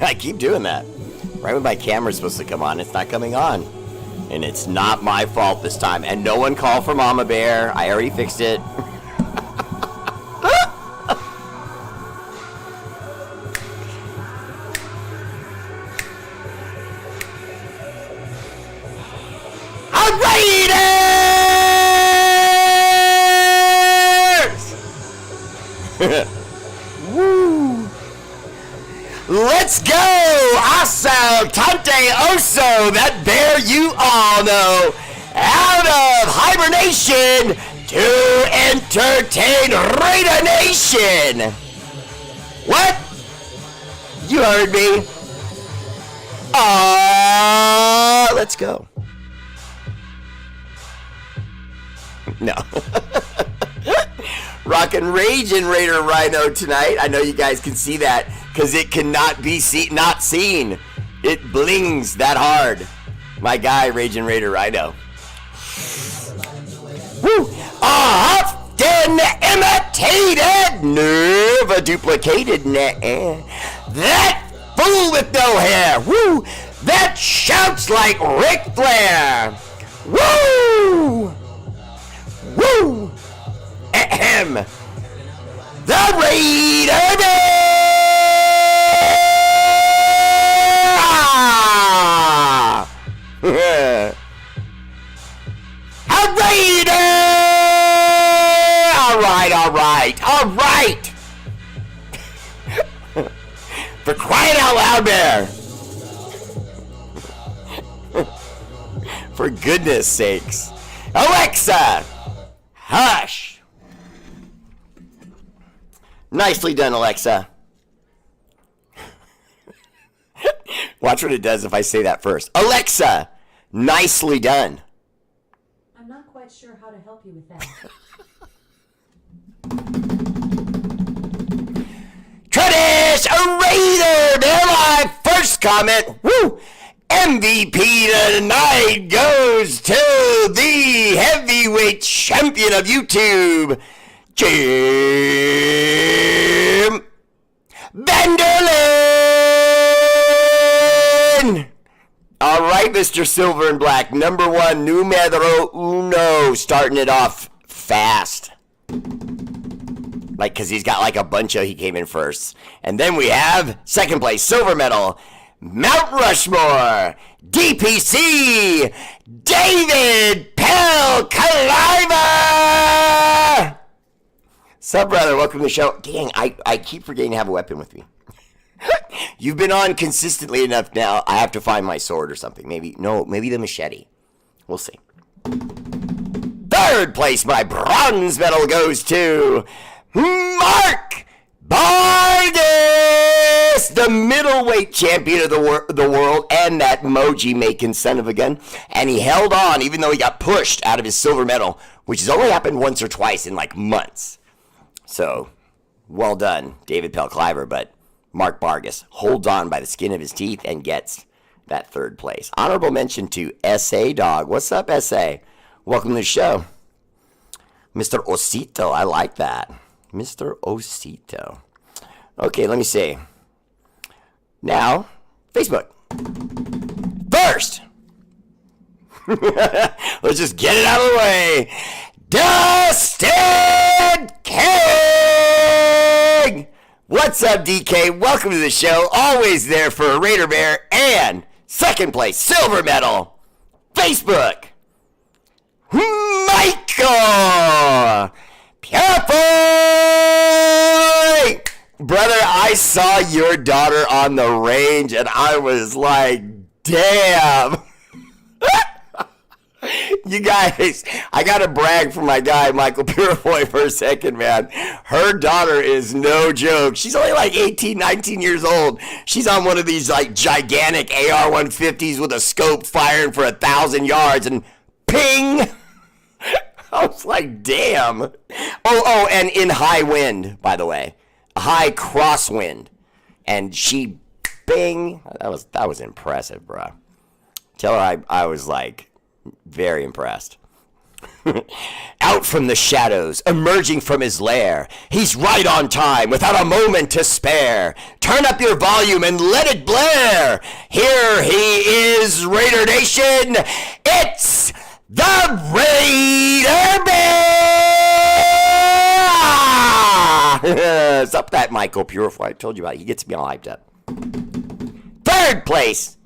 I keep doing that. Right when my camera's supposed to come on, it's not coming on. And it's not my fault this time. And no one called for Mama Bear. I already fixed it. Woo! Let's go! Awesome! Tante Oso, that bear you all know, out of hibernation to entertain Raider Nation! What? You heard me. Let's go. No. Rockin' Ragin' Raider Rhino tonight. I know you guys can see that because it cannot be not seen. It blings that hard. My guy, Ragin' Raider Rhino. Woo! Often imitated, never duplicated. That fool with no hair. Woo! That shouts like Ric Flair. Woo! Woo! Ahem. The R8RBEAR! All right. For crying out loud, Bear. For goodness sakes. Alexa, hush. Nicely done, Alexa. Watch what it does if I say that first. Alexa, nicely done. I'm not quite sure how to help you with that. Tradish R8RBEAR, their live first comment. Woo! MVP tonight goes to the heavyweight champion of YouTube, Jim Vanderlyn. All right, Mr. Silver and Black, number one, numero uno, starting it off fast. Like, because he's got like a bunch of, he came in first. And then we have second place, silver medal, Mount Rushmore, DPC, David Pell Kaliva. Sup, brother? Welcome to the show. Dang, I keep forgetting to have a weapon with me. You've been on consistently enough now. I have to find my sword or something. Maybe the machete. We'll see. Third place, my bronze medal goes to Mark Vargas, the middleweight champion of the world, and that moji-making son of a gun. And he held on, even though he got pushed out of his silver medal, which has only happened once or twice in like months. So, well done, David Pell-Cliver, but Mark Vargas holds on by the skin of his teeth and gets that third place. Honorable mention to S.A. Dog. What's up, S.A.? Welcome to the show. Mr. Osito, I like that. Mr. Osito. Okay, let me see. Now, Facebook. First. Let's just get it out of the way. Dustin King! What's up, DK? Welcome to the show. Always there for R8RBEAR. And second place, silver medal, Facebook, Michael Purefoy! Brother, I saw your daughter on the range, and I was like, damn. You guys, I got to brag for my guy, Michael Purefoy, for a second, man. Her daughter is no joke. She's only like 18, 19 years old. She's on one of these like gigantic AR-150s with a scope firing for 1,000 yards, and ping! I was like, damn. Oh, and in high wind, by the way. High crosswind. And she, bing. That was impressive, bro. Tell her I was like, very impressed. Out from the shadows, emerging from his lair, he's right on time, without a moment to spare. Turn up your volume and let it blare. Here he is, Raider Nation. It's the Raider Bear. Stop that, Michael Purify. I told you about it. He gets me all hyped up. Third place.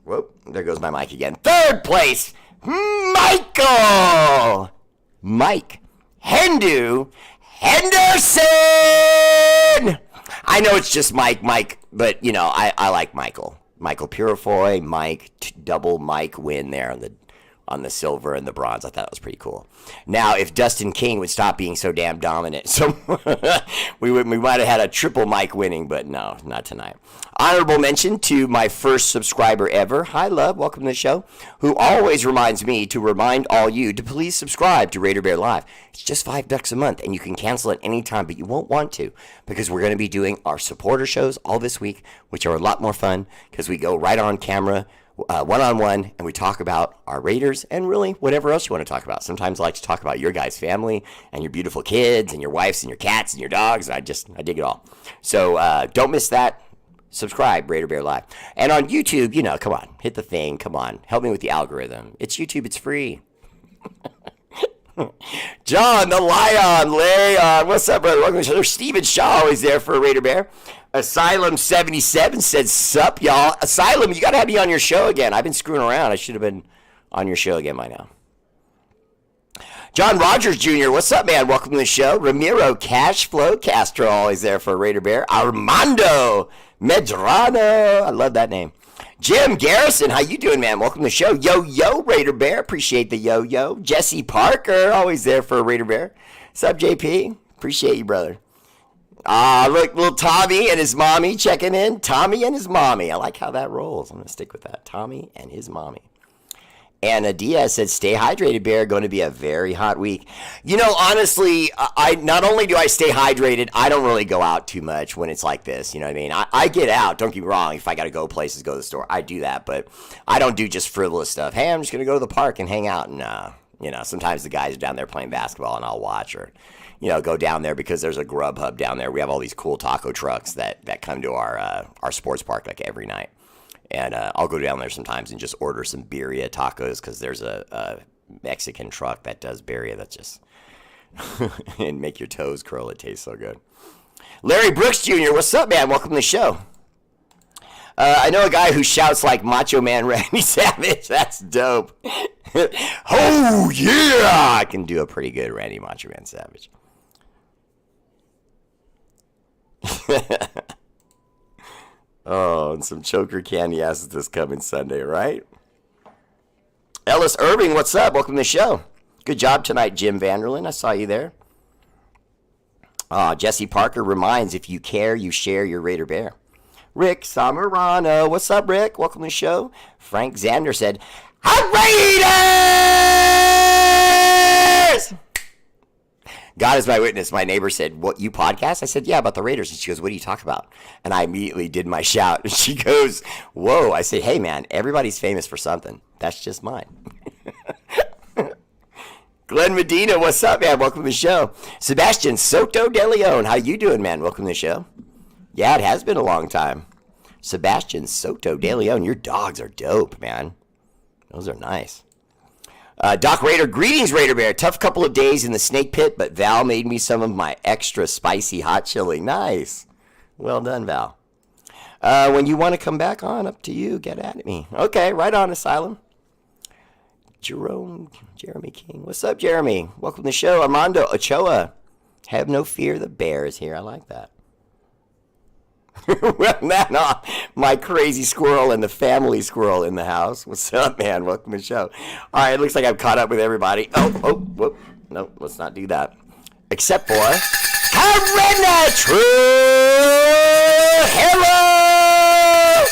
Whoop, there goes my mic again. Third place. Michael! Mike Henderson! I know it's just Mike, but, you know, I like Michael. Michael Purifoy, double Mike win there on the silver and the bronze. I thought it was pretty cool. Now, if Dustin King would stop being so damn dominant, so we might have had a triple Mike winning, but no, not tonight. Honorable mention to my first subscriber ever. Hi, love. Welcome to the show. Who always reminds me to remind all you to please subscribe to Raider Bear Live. It's just $5 a month, and you can cancel at any time, but you won't want to because we're going to be doing our supporter shows all this week, which are a lot more fun because we go right on camera, one-on-one, and we talk about our Raiders and really whatever else you want to talk about. Sometimes I like to talk about your guys' family and your beautiful kids and your wives and your cats and your dogs. I dig it all. So don't miss that. Subscribe, Raider Bear Live. And on YouTube, you know, come on, hit the thing. Come on, help me with the algorithm. It's YouTube. It's free. John the Lion, what's up, brother? Welcome to the show. Steven Shaw always there for Raider Bear. Asylum 77 said, sup, y'all. Asylum, you got to have me on your show again. I've been screwing around. I should have been on your show again by now. John Rogers Jr., what's up, man? Welcome to the show. Ramiro Cashflow Castro, always there for Raider Bear. Armando Medrano, I love that name. Jim Garrison, how you doing, man? Welcome to the show. Yo, Raider Bear, appreciate the yo. Jesse Parker, always there for Raider Bear. What's up, JP? Appreciate you, brother. Look, little Tommy and his mommy checking in. Tommy and his mommy. I like how that rolls. I'm going to stick with that. Tommy and his mommy. Anna Diaz said, stay hydrated, Bear. Going to be a very hot week. You know, honestly, I not only do I stay hydrated, I don't really go out too much when it's like this. You know what I mean? I get out. Don't get me wrong. If I got to go places, go to the store, I do that. But I don't do just frivolous stuff. Hey, I'm just going to go to the park and hang out. Nah. You know, sometimes the guys are down there playing basketball and I'll watch, or, you know, go down there because there's a Grubhub down there. We have all these cool taco trucks that come to our sports park like every night. And I'll go down there sometimes and just order some birria tacos because there's a Mexican truck that does birria that's just and make your toes curl. It tastes so good. Larry Brooks Jr., what's up, man? Welcome to the show. I know a guy who shouts like Macho Man Randy Savage. That's dope. Oh, yeah! I can do a pretty good Randy Macho Man Savage. Oh, and some choker candy asses this coming Sunday, right? Ellis Irving, what's up? Welcome to the show. Good job tonight, Jim Vanderlyn. I saw you there. Jesse Parker reminds, if you care, you share your Raider Bear. Rick Samarano, what's up, Rick? Welcome to the show. Frank Zander said, Raiders! God is my witness. My neighbor said, what, you podcast? I said, yeah, about the Raiders. And she goes, what do you talk about? And I immediately did my shout. And she goes, whoa. I said, hey, man, everybody's famous for something. That's just mine. Glenn Medina, what's up, man? Welcome to the show. Sebastian Soto de Leon, how you doing, man? Welcome to the show. Yeah, it has been a long time. Sebastian Soto de Leon, your dogs are dope, man. Those are nice. Doc Raider, greetings, Raider Bear. Tough couple of days in the snake pit, but Val made me some of my extra spicy hot chili. Nice. Well done, Val. When you want to come back on, up to you. Get at me. Okay, right on, Asylum. Jeremy King. What's up, Jeremy? Welcome to the show. Armando Ochoa. Have no fear, the bear is here. I like that. Well, now, my crazy squirrel and the family squirrel in the house. What's up, man? Welcome to the show. All right, it looks like I've caught up with everybody. Whoop. No, let's not do that. Except for Karina True. Hello.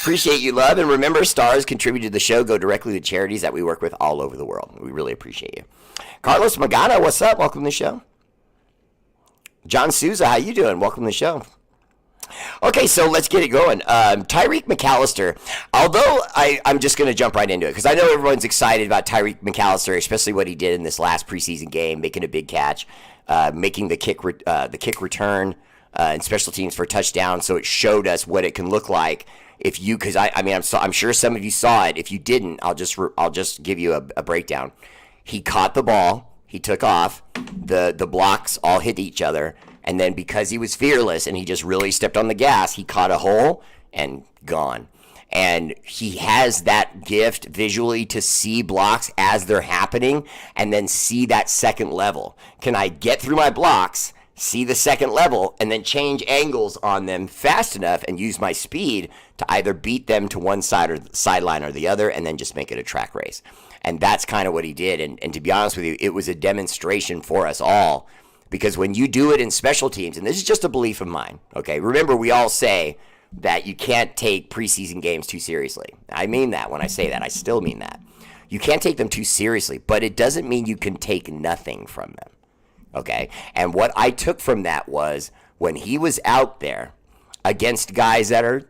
Appreciate you, love. And remember, stars contributed to the show go directly to charities that we work with all over the world. We really appreciate you. Carlos Magana, what's up? Welcome to the show. John Souza, how you doing? Welcome to the show. Okay, so let's get it going. Tyreek McAllister, although I'm just going to jump right into it because I know everyone's excited about Tyreek McAllister, especially what he did in this last preseason game, making a big catch, making the kick return and special teams for a touchdown. So it showed us what it can look like if you, because I'm sure some of you saw it. If you didn't, I'll just give you a breakdown. He caught the ball, he took off, the blocks all hit each other. And then because he was fearless and he just really stepped on the gas, he caught a hole and gone. And he has that gift visually to see blocks as they're happening and then see that second level. Can I get through my blocks, see the second level, and then change angles on them fast enough and use my speed to either beat them to one side or sideline or the other and then just make it a track race? And that's kind of what he did. And to be honest with you, it was a demonstration for us all. Because when you do it in special teams, and this is just a belief of mine, okay? Remember, we all say that you can't take preseason games too seriously. I mean that when I say that. I still mean that. You can't take them too seriously, but it doesn't mean you can take nothing from them, okay? And what I took from that was when he was out there against guys that are,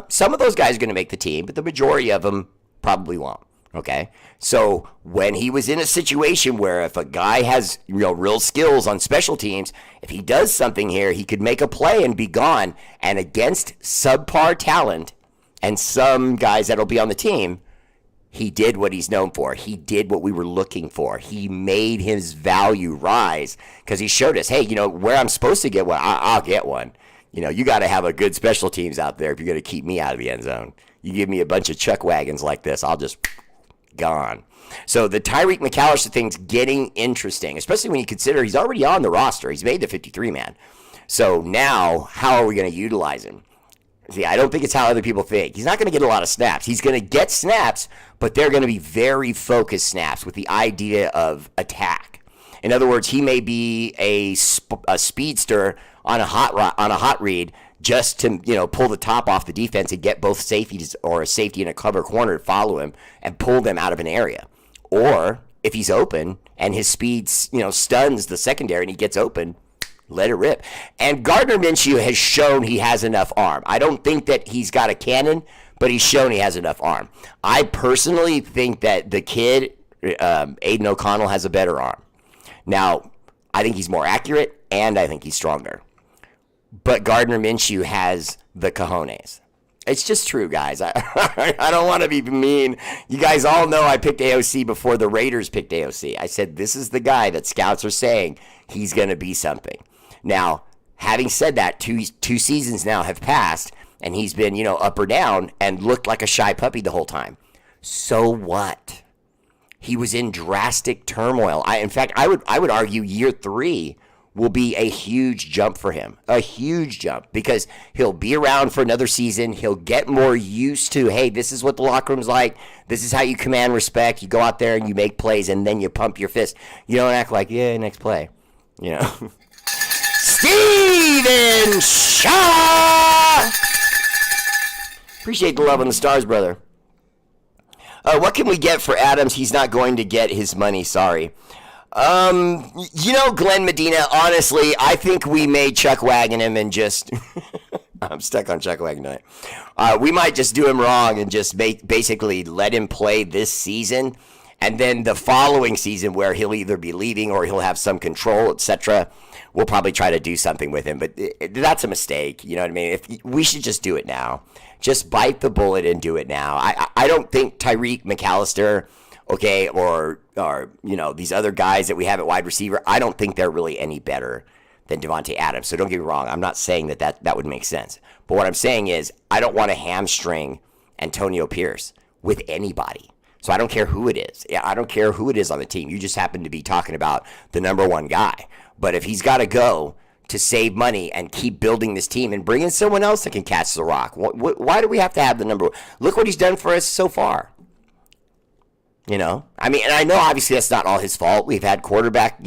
some of those guys are going to make the team, but the majority of them probably won't. Okay, so when he was in a situation where if a guy has real skills on special teams, if he does something here, he could make a play and be gone. And against subpar talent and some guys that'll be on the team, he did what he's known for. He did what we were looking for. He made his value rise because he showed us, hey, where I'm supposed to get one, I'll get one. You got to have a good special teams out there if you're going to keep me out of the end zone. You give me a bunch of chuck wagons like this, I'll just gone. So the Tyreek McAllister thing's getting interesting, especially when you consider he's already on the roster. He's made the 53-man. So now, how are we going to utilize him? See, I don't think it's how other people think. He's not going to get a lot of snaps. He's going to get snaps, but they're going to be very focused snaps with the idea of attack. In other words, he may be a speedster on a hot read just to pull the top off the defense and get both safeties or a safety and a cover corner to follow him and pull them out of an area. Or if he's open and his speed stuns the secondary and he gets open, let it rip. And Gardner Minshew has shown he has enough arm. I don't think that he's got a cannon, but he's shown he has enough arm. I personally think that the kid, Aiden O'Connell, has a better arm. Now, I think he's more accurate and I think he's stronger. But Gardner Minshew has the cojones. It's just true, guys. I don't want to be mean. You guys all know I picked AOC before the Raiders picked AOC. I said this is the guy that scouts are saying he's going to be something. Now, having said that, two seasons now have passed, and he's been, up or down and looked like a shy puppy the whole time. So what? He was in drastic turmoil. In fact, I would argue year 3 will be a huge jump for him, a huge jump, because he'll be around for another season. He'll get more used to, hey, this is what the locker room's like. This is how you command respect. You go out there and you make plays, and then you pump your fist. You don't act like, yeah, next play. Steven Shaw! Appreciate the love on the stars, brother. What can we get for Adams? He's not going to get his money, sorry. Glenn Medina, honestly, I think we may chuck wagon him and just I'm stuck on chuck wagon tonight. We might just do him wrong and just basically let him play this season, and then the following season where he'll either be leaving or he'll have some control, etc. We'll probably try to do something with him, but that's a mistake. You know what I mean? We should just do it now. Just bite the bullet and do it now. I don't think Tyreek McAllister, okay, or these other guys that we have at wide receiver, I don't think they're really any better than Devontae Adams. So don't get me wrong. I'm not saying that would make sense. But what I'm saying is I don't want to hamstring Antonio Pierce with anybody. So I don't care who it is. Yeah, I don't care who it is on the team. You just happen to be talking about the number one guy. But if he's got to go to save money and keep building this team and bring in someone else that can catch the rock, why do we have to have the number one? Look what he's done for us so far. And I know obviously that's not all his fault. We've had quarterback,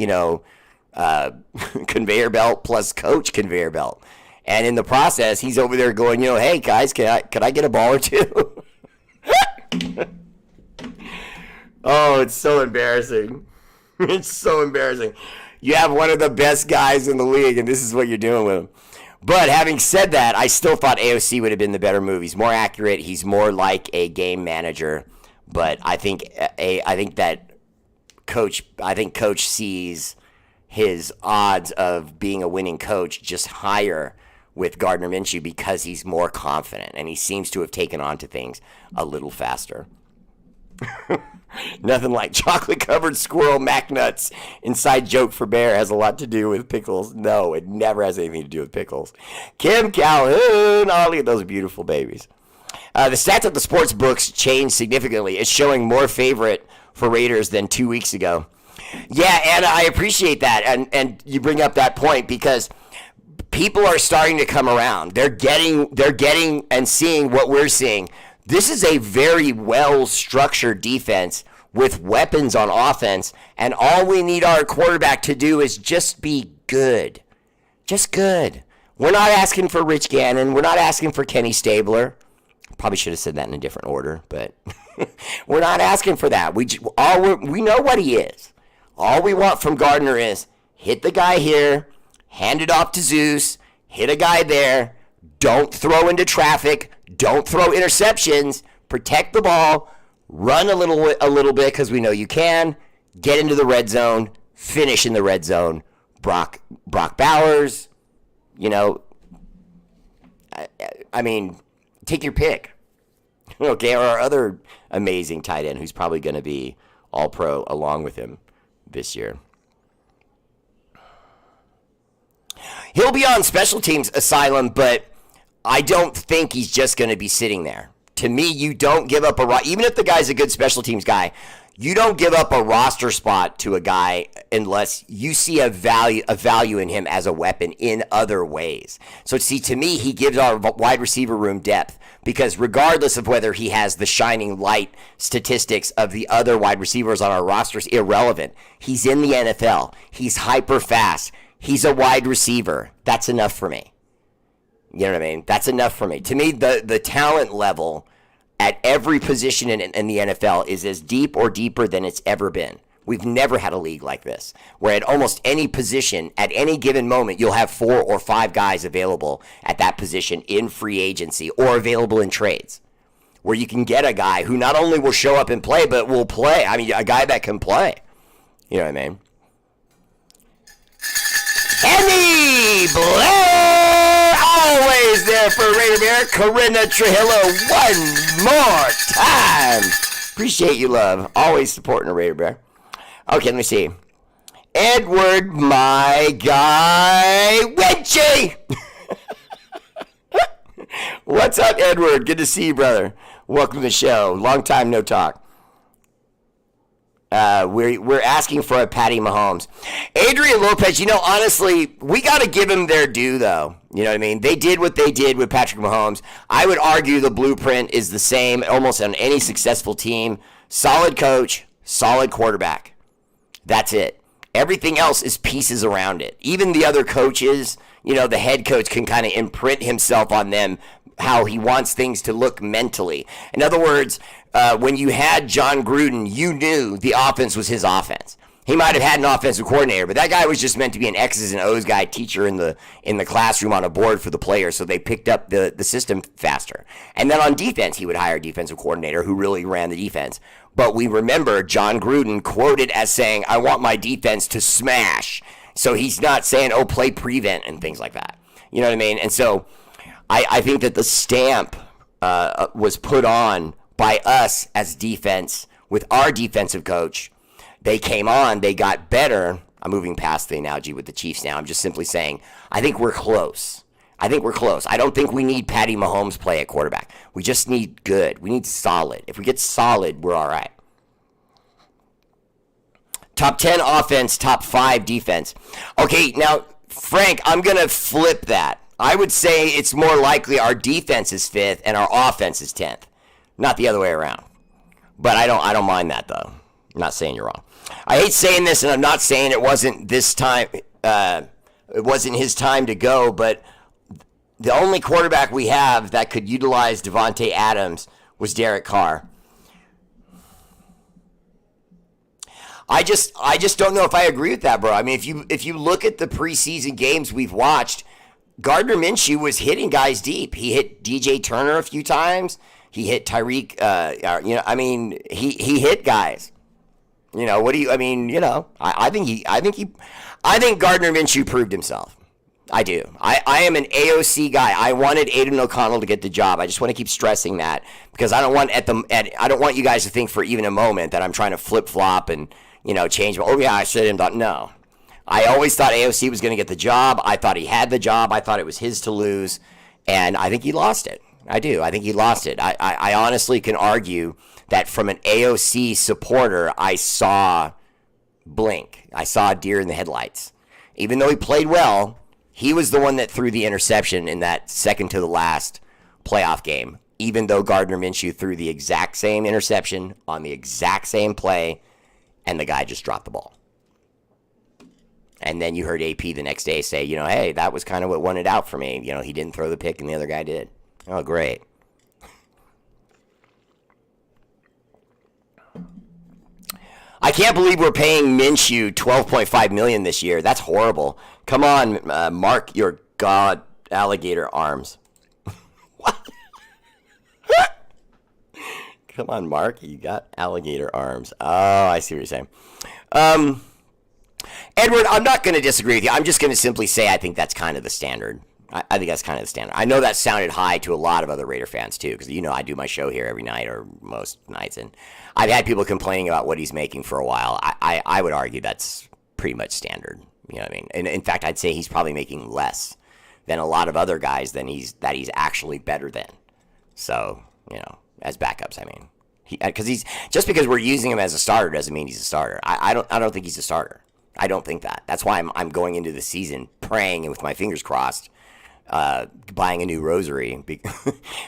conveyor belt plus coach conveyor belt. And in the process, he's over there going, hey guys, can I get a ball or two? Oh, it's so embarrassing. It's so embarrassing. You have one of the best guys in the league, and this is what you're doing with him. But having said that, I still thought AOC would have been the better move. He's more accurate. He's more like a game manager. But I think Coach sees his odds of being a winning coach just higher with Gardner Minshew because he's more confident and he seems to have taken on to things a little faster. Nothing like chocolate-covered squirrel mac nuts. Inside joke for Bear has a lot to do with pickles. No, it never has anything to do with pickles. Kim Calhoun. Oh, look at those beautiful babies. The stats at the sports books changed significantly. It's showing more favorite for Raiders than 2 weeks ago. Yeah, and I appreciate that. And you bring up that point because people are starting to come around. They're getting and seeing what we're seeing. This is a very well-structured defense with weapons on offense, and all we need our quarterback to do is just be good. Just good. We're not asking for Rich Gannon. We're not asking for Kenny Stabler. Probably should have said that in a different order, but we're not asking for that. We know what he is. All we want from Gardner is hit the guy here, hand it off to Zeus, hit a guy there, don't throw into traffic, don't throw interceptions, protect the ball, run a little bit because we know you can, get into the red zone, finish in the red zone. Brock Bowers, I mean, take your pick. Okay, or our other amazing tight end who's probably going to be all-pro along with him this year. He'll be on special teams asylum, but I don't think he's just going to be sitting there. To me, you don't give up even if the guy's a good special teams guy, you don't give up a roster spot to a guy unless you see a value in him as a weapon in other ways. So see, to me, he gives our wide receiver room depth because regardless of whether he has the shining light statistics of the other wide receivers on our rosters, irrelevant. He's in the NFL. He's hyper fast. He's a wide receiver. That's enough for me. You know what I mean? That's enough for me. To me, the talent level at every position in the NFL is as deep or deeper than it's ever been. We've never had a league like this, where at almost any position, at any given moment, you'll have 4 or 5 guys available at that position in free agency or available in trades, where you can get a guy who not only will show up and play, but will play. I mean, a guy that can play. You know what I mean? Andy Blair, always there for R8RBEAR. Corinna Trujillo, one more time. Appreciate you, love. Always supporting R8RBEAR. Okay, let me see. Edward, my guy, Wedgie. What's up, Edward? Good to see you, brother. Welcome to the show. Long time no talk. We're asking for a Patty Mahomes. Adrian Lopez, honestly, we got to give him their due, though. You know what I mean? They did what they did with Patrick Mahomes. I would argue the blueprint is the same almost on any successful team. Solid coach, solid quarterback. That's it. Everything else is pieces around it. Even the other coaches, the head coach can kind of imprint himself on them how he wants things to look mentally. In other words, when you had John Gruden, you knew the offense was his offense. He might have had an offensive coordinator, but that guy was just meant to be an X's and O's guy, teacher in the classroom on a board for the players, so they picked up the system faster. And then on defense, he would hire a defensive coordinator who really ran the defense. But we remember John Gruden quoted as saying, "I want my defense to smash." So he's not saying, "Oh, play prevent" and things like that. You know what I mean? And so I think that the stamp was put on by us as defense with our defensive coach. They came on, they got better. I'm moving past the analogy with the Chiefs now. I'm just simply saying, I think we're close. I don't think we need Patty Mahomes play at quarterback. We just need good. We need solid. If we get solid, we're all right. Top 10 offense, top 5 defense. Okay, now, Frank, I'm going to flip that. I would say it's more likely our defense is 5th and our offense is 10th. Not the other way around. But I don't mind that, though. I'm not saying you're wrong. I hate saying this, and I'm not saying it wasn't this time. It wasn't his time to go, but the only quarterback we have that could utilize Devontae Adams was Derek Carr. I just don't know if I agree with that, bro. I mean, if you look at the preseason games we've watched, Gardner Minshew was hitting guys deep. He hit DJ Turner a few times. He hit Tyreek. He hit guys. I think Gardner Minshew proved himself. I do. I am an AOC guy. I wanted Aiden O'Connell to get the job. I just want to keep stressing that because I don't want you guys to think for even a moment that I'm trying to flip flop and change. I said him. No, I always thought AOC was going to get the job. I thought he had the job. I thought it was his to lose, and I think he lost it. I do. I think he lost it. I honestly can argue that from an AOC supporter, I saw blink. I saw a deer in the headlights. Even though he played well, he was the one that threw the interception in that second to the last playoff game. Even though Gardner Minshew threw the exact same interception on the exact same play, and the guy just dropped the ball. And then you heard AP the next day say, hey, that was kind of what won it out for me. He didn't throw the pick and the other guy did. Oh, great. I can't believe we're paying Minshew $12.5 million this year. That's horrible. Come on, Mark your god alligator arms. What? Come on, Mark. You got alligator arms. Oh, I see what you're saying. Edward, I'm not going to disagree with you. I'm just going to simply say I think that's kind of the standard. I think that's kind of the standard. I know that sounded high to a lot of other Raider fans, too, because, I do my show here every night or most nights, and I've had people complaining about what he's making for a while. I would argue that's pretty much standard. You know what I mean? And in fact, I'd say he's probably making less than a lot of other guys that he's actually better than. So, as backups, I mean. Just because we're using him as a starter doesn't mean he's a starter. I don't think he's a starter. I don't think that. That's why I'm going into the season praying and with my fingers crossed, buying a new rosary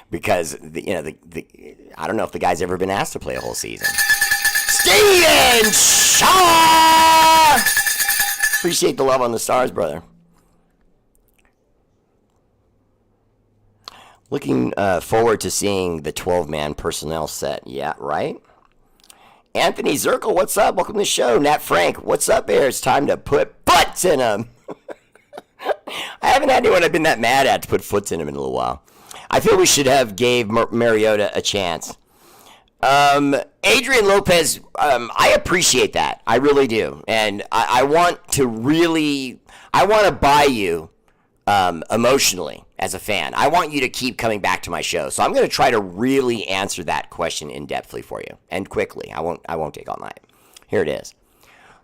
because I don't know if the guy's ever been asked to play a whole season. Steven Shaw! Appreciate the love on the stars, brother. Looking forward to seeing the 12-man personnel set. Yeah, right? Anthony Zirkle, what's up? Welcome to the show. Nat Frank, what's up, Bear? It's time to put butts in them. I haven't had anyone I've been that mad at to put foots in him in a little while. I feel we should have gave Mariota a chance. Adrian Lopez, I appreciate that. I really do. And I want to buy you emotionally as a fan. I want you to keep coming back to my show. So I'm going to try to really answer that question in-depthly for you and quickly. I won't take all night. Here it is.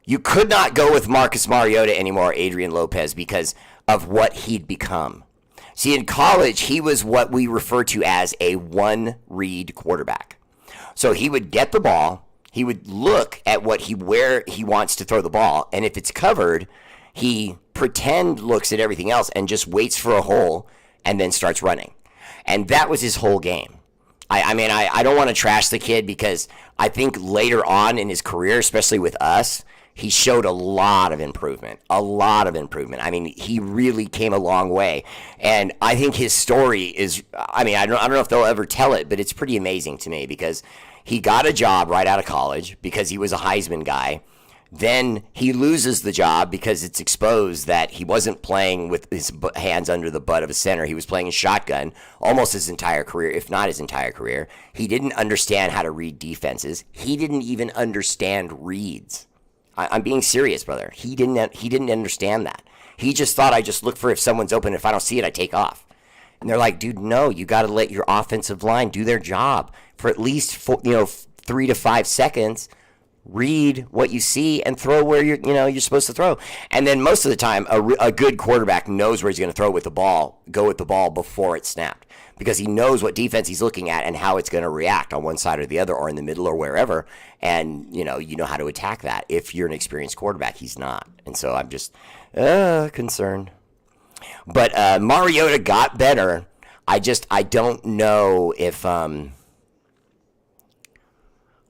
You could not go with Marcus Mariota anymore, Adrian Lopez, because of what he'd become. See, in college, he was what we refer to as a one-read quarterback. So he would get the ball, he would look at where he wants to throw the ball, and if it's covered, he looks at everything else and just waits for a hole and then starts running. And that was his whole game. I don't want to trash the kid because I think later on in his career, especially with us, he showed a lot of improvement. I mean, he really came a long way. And I think his story is, I don't know if they'll ever tell it, but it's pretty amazing to me because he got a job right out of college because he was a Heisman guy. Then he loses the job because it's exposed that he wasn't playing with his hands under the butt of a center. He was playing a shotgun almost his entire career, if not his entire career. He didn't understand how to read defenses. He didn't even understand reads. I'm being serious, brother. He didn't understand that. He just thought I just look for if someone's open. If I don't see it, I take off. And they're like, dude, no, you got to let your offensive line do their job for at least 3 to 5 seconds. Read what you see and throw where you're supposed to throw. And then most of the time, a good quarterback knows where he's going to throw with the ball, go with the ball before it's snapped, because he knows what defense he's looking at and how it's going to react on one side or the other or in the middle or wherever. And you know how to attack that. If you're an experienced quarterback, he's not. And so I'm just concerned. But Mariota got better. I don't know if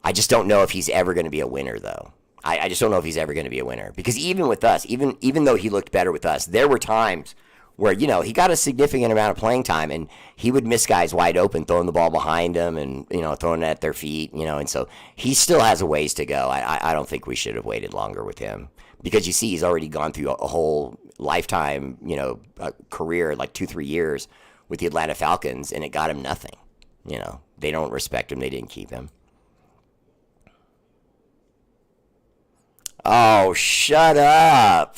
I just don't know if he's ever going to be a winner, though. I just don't know if he's ever going to be a winner. Because even with us, even though he looked better with us, there were times where, he got a significant amount of playing time, and he would miss guys wide open, throwing the ball behind him and, throwing it at their feet, and so he still has a ways to go. I don't think we should have waited longer with him. Because you see, he's already gone through a whole lifetime, career, like 2-3 years with the Atlanta Falcons, and it got him nothing. They don't respect him. They didn't keep him. Oh, shut up.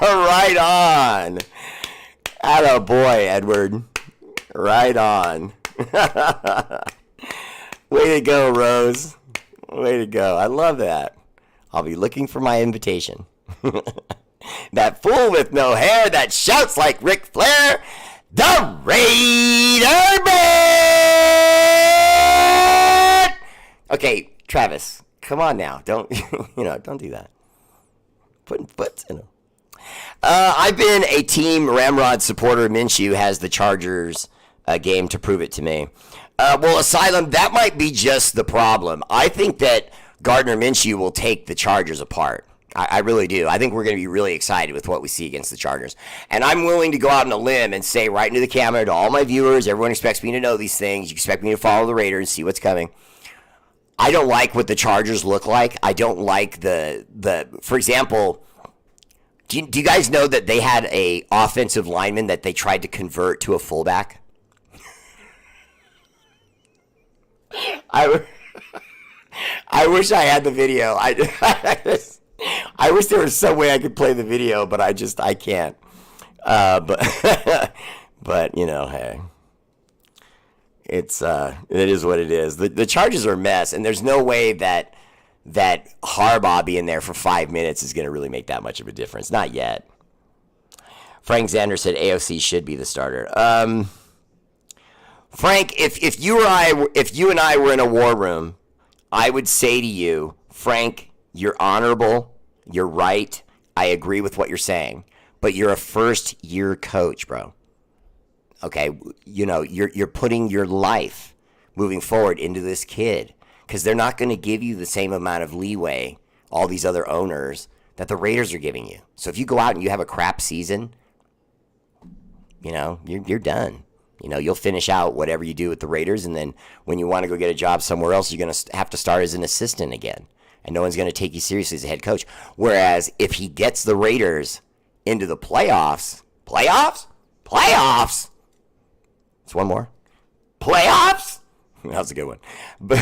Right on. Attaboy, Edward. Right on. Way to go, Rose. Way to go. I love that. I'll be looking for my invitation. That fool with no hair that shouts like Ric Flair, the R8RBEAR! Okay, Travis, come on now. Don't do that. Putting foots in them. I've been a Team Ramrod supporter. Minshew has the Chargers game to prove it to me. Well, Asylum, that might be just the problem. I think that Gardner Minshew will take the Chargers apart. I really do. I think we're going to be really excited with what we see against the Chargers. And I'm willing to go out on a limb and say right into the camera to all my viewers, everyone expects me to know these things. You expect me to follow the Raiders, see what's coming. I don't like what the Chargers look like. I don't like for example, do you guys know that they had a offensive lineman that they tried to convert to a fullback? I wish I had the video. I wish there was some way I could play the video, but I can't. But hey, it is what it is. The Chargers are a mess, and there's no way that Harbaugh being there for 5 minutes is going to really make that much of a difference. Not yet. Frank Zander said AOC should be the starter. Frank, if you and I were in a war room, I would say to you, Frank, you're honorable, you're right, I agree with what you're saying, but you're a first-year coach, bro. Okay, you're putting your life moving forward into this kid because they're not going to give you the same amount of leeway, all these other owners, that the Raiders are giving you. So if you go out and you have a crap season, you're done. You'll finish out whatever you do with the Raiders, and then when you want to go get a job somewhere else, you're going to have to start as an assistant again, and no one's going to take you seriously as a head coach. Whereas if he gets the Raiders into the playoffs, it's one more, playoffs. That was a good one. But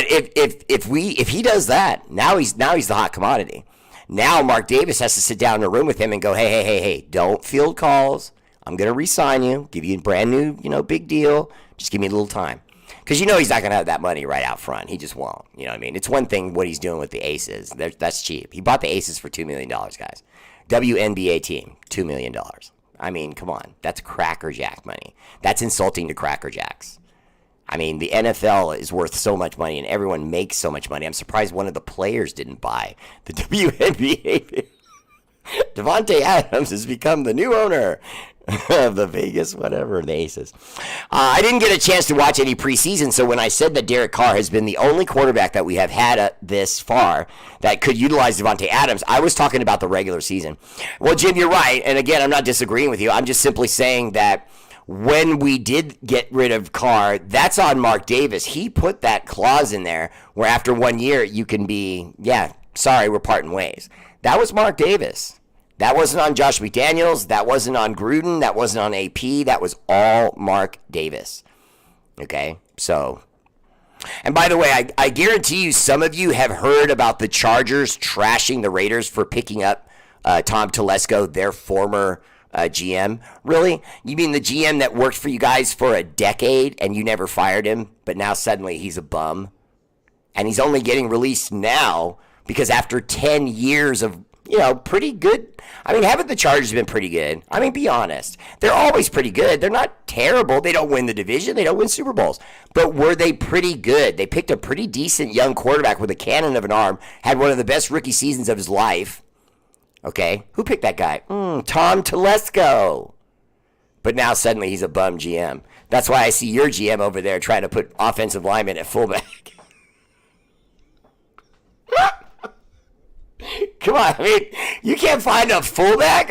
if he does that, now he's the hot commodity. Now Mark Davis has to sit down in a room with him and go, hey, don't field calls. I'm going to re-sign you, give you a brand new, big deal. Just give me a little time. Because he's not going to have that money right out front. He just won't. You know what I mean? It's one thing what he's doing with the Aces. That's cheap. He bought the Aces for $2 million, guys. WNBA team, $2 million. I mean, come on. That's crackerjack money. That's insulting to crackerjacks. I mean, the NFL is worth so much money, and everyone makes so much money. I'm surprised one of the players didn't buy the WNBA. Devontae Adams has become the new owner of the Vegas, the Aces. I didn't get a chance to watch any preseason, so when I said that Derek Carr has been the only quarterback that we have had this far that could utilize Devontae Adams, I was talking about the regular season. Well, Jim, you're right, and again, I'm not disagreeing with you. I'm just simply saying that when we did get rid of Carr, that's on Mark Davis. He put that clause in there where after 1 year you can be, sorry, we're parting ways. That was Mark Davis. That wasn't on Josh McDaniels. That wasn't on Gruden. That wasn't on AP. That was all Mark Davis. Okay? So, and by the way, I guarantee you some of you have heard about the Chargers trashing the Raiders for picking up Tom Telesco, their former GM. Really? You mean the GM that worked for you guys for a decade and you never fired him, but now suddenly he's a bum? And he's only getting released now because after 10 years of pretty good. I mean, haven't the Chargers been pretty good? I mean, be honest. They're always pretty good. They're not terrible. They don't win the division. They don't win Super Bowls. But were they pretty good? They picked a pretty decent young quarterback with a cannon of an arm, had one of the best rookie seasons of his life. Okay? Who picked that guy? Tom Telesco. But now suddenly he's a bum GM. That's why I see your GM over there trying to put offensive linemen at fullback. Come on, I mean, you can't find a fullback?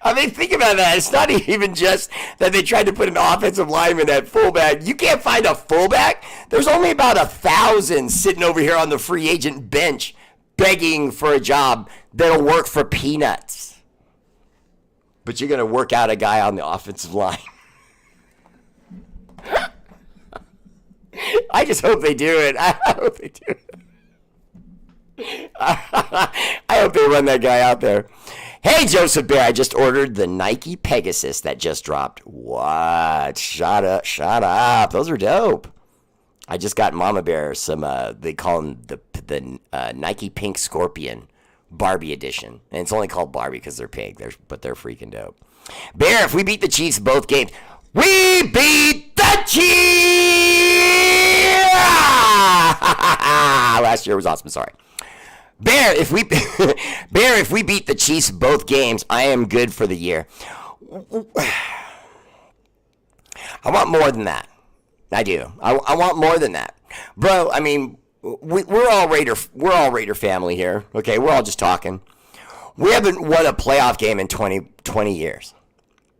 I mean, think about that. It's not even just that they tried to put an offensive lineman at fullback. You can't find a fullback? There's only about 1,000 sitting over here on the free agent bench begging for a job that'll work for peanuts. But you're going to work out a guy on the offensive line. I just hope they do it. I hope they do it. I hope they run that guy out there. Hey, Joseph Bear, I just ordered the Nike Pegasus that just dropped. What? Shut up. Shut up. Those are dope. I just got Mama Bear some, they call them the Nike Pink Scorpion Barbie edition. And it's only called Barbie because they're pink, but they're freaking dope. Bear, if we beat the Chiefs both games, we beat the Chiefs! Last year was awesome, sorry. Bear, if we beat the Chiefs both games, I am good for the year. I want more than that. I do. I want more than that, bro. I mean, we're all Raider family here. Okay, we're all just talking. We haven't won a playoff game in 20 years.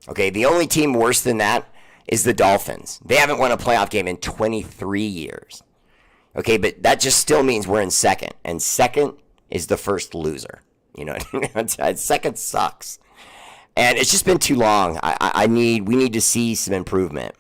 Okay, the only team worse than that is the Dolphins. They haven't won a playoff game in 23 years. Okay, but that just still means we're in second, and second is the first loser. You know, second sucks, and it's just been too long. We need to see some improvement.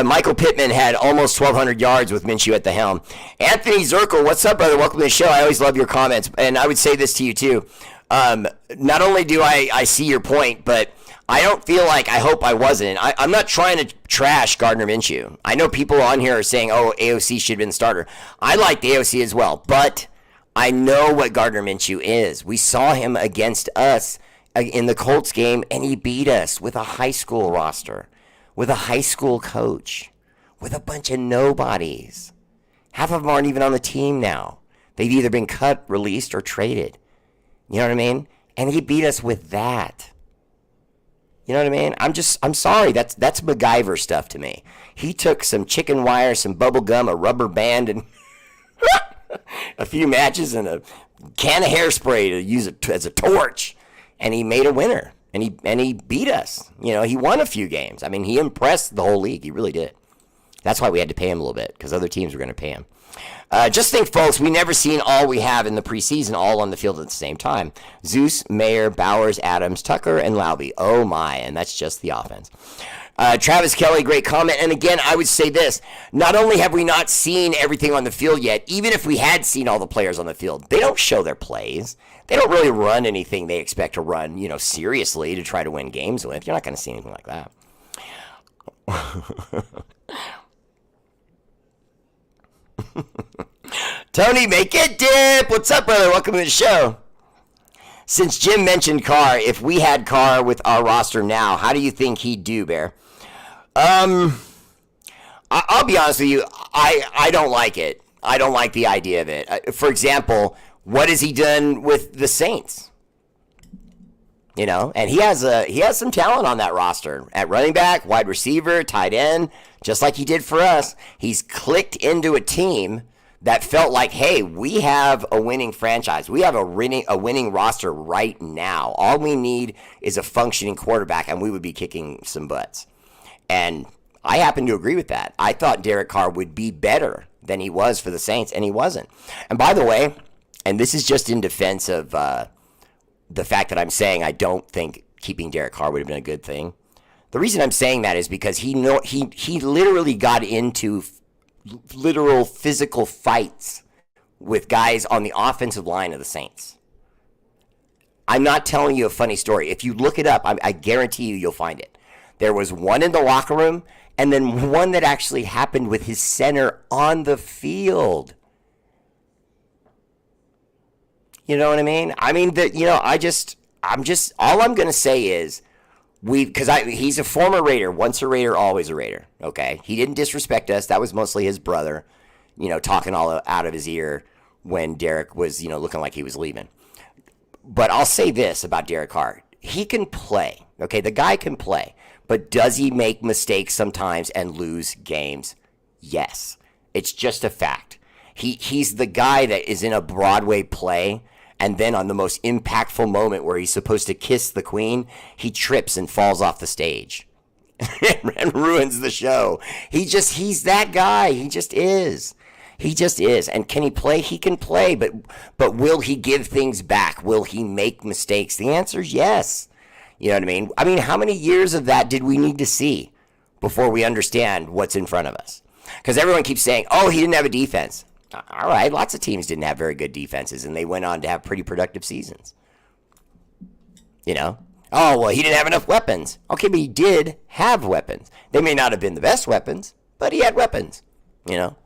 Michael Pittman had almost 1,200 yards with Minshew at the helm. Anthony Zirkle, what's up, brother? Welcome to the show. I always love your comments, and I would say this to you too. Not only do I see your point, but I don't feel like I hope I wasn't. I'm not trying to trash Gardner Minshew. I know people on here are saying, oh, AOC should have been the starter. I like the AOC as well, but I know what Gardner Minshew is. We saw him against us in the Colts game, and he beat us with a high school roster, with a high school coach, with a bunch of nobodies. Half of them aren't even on the team now. They've either been cut, released, or traded. You know what I mean? And he beat us with that. You know what I mean? I'm sorry. That's MacGyver stuff to me. He took some chicken wire, some bubble gum, a rubber band, and a few matches and a can of hairspray to use it as a torch, and he made a winner. And he beat us. You know, he won a few games. I mean, he impressed the whole league. He really did. That's why we had to pay him a little bit, because other teams were going to pay him. Just think, folks, we never seen all we have in the preseason all on the field at the same time. Zeus, Mayer, Bowers, Adams, Tucker, and Laube. Oh, my, and that's just the offense. Travis Kelly, great comment. And again, I would say this. Not only have we not seen everything on the field yet, even if we had seen all the players on the field, they don't show their plays. They don't really run anything they expect to run, you know, seriously to try to win games with. You're not going to see anything like that. Tony, make it dip. What's up, brother? Welcome to the show. Since Jim mentioned Carr, if we had Carr with our roster now, how do you think he'd do, Bear? I'll be honest with you. I don't like it. I don't like the idea of it. For example, what has he done with the Saints? You know, and he has some talent on that roster at running back, wide receiver, tight end, just like he did for us. He's clicked into a team that felt like, hey, we have a winning franchise. We have a winning roster right now. All we need is a functioning quarterback, and we would be kicking some butts. And I happen to agree with that. I thought Derek Carr would be better than he was for the Saints, and he wasn't. And by the way, and this is just in defense of the fact that I'm saying I don't think keeping Derek Carr would have been a good thing. The reason I'm saying that is because he literally got into literal physical fights with guys on the offensive line of the Saints. I'm not telling you a funny story. If you look it up, I guarantee you'll find it. There was one in the locker room, and then one that actually happened with his center on the field. You know what I mean? I mean, all I'm going to say is, he's a former Raider, once a Raider, always a Raider, okay? He didn't disrespect us. That was mostly his brother, you know, talking all out of his ear when Derek was, you know, looking like he was leaving. But I'll say this about Derek Carr. He can play, okay? The guy can play. But does he make mistakes sometimes and lose games? Yes. It's just a fact. He's the guy that is in a Broadway play, and then on the most impactful moment where he's supposed to kiss the queen, he trips and falls off the stage and ruins the show. He's that guy. He just is. He just is. And can he play? He can play, but will he give things back? Will he make mistakes? The answer is yes. You know what I mean? I mean, how many years of that did we need to see before we understand what's in front of us? Because everyone keeps saying, oh, he didn't have a defense. All right, lots of teams didn't have very good defenses, and they went on to have pretty productive seasons. You know? Oh, well, he didn't have enough weapons. Okay, but he did have weapons. They may not have been the best weapons, but he had weapons. You know?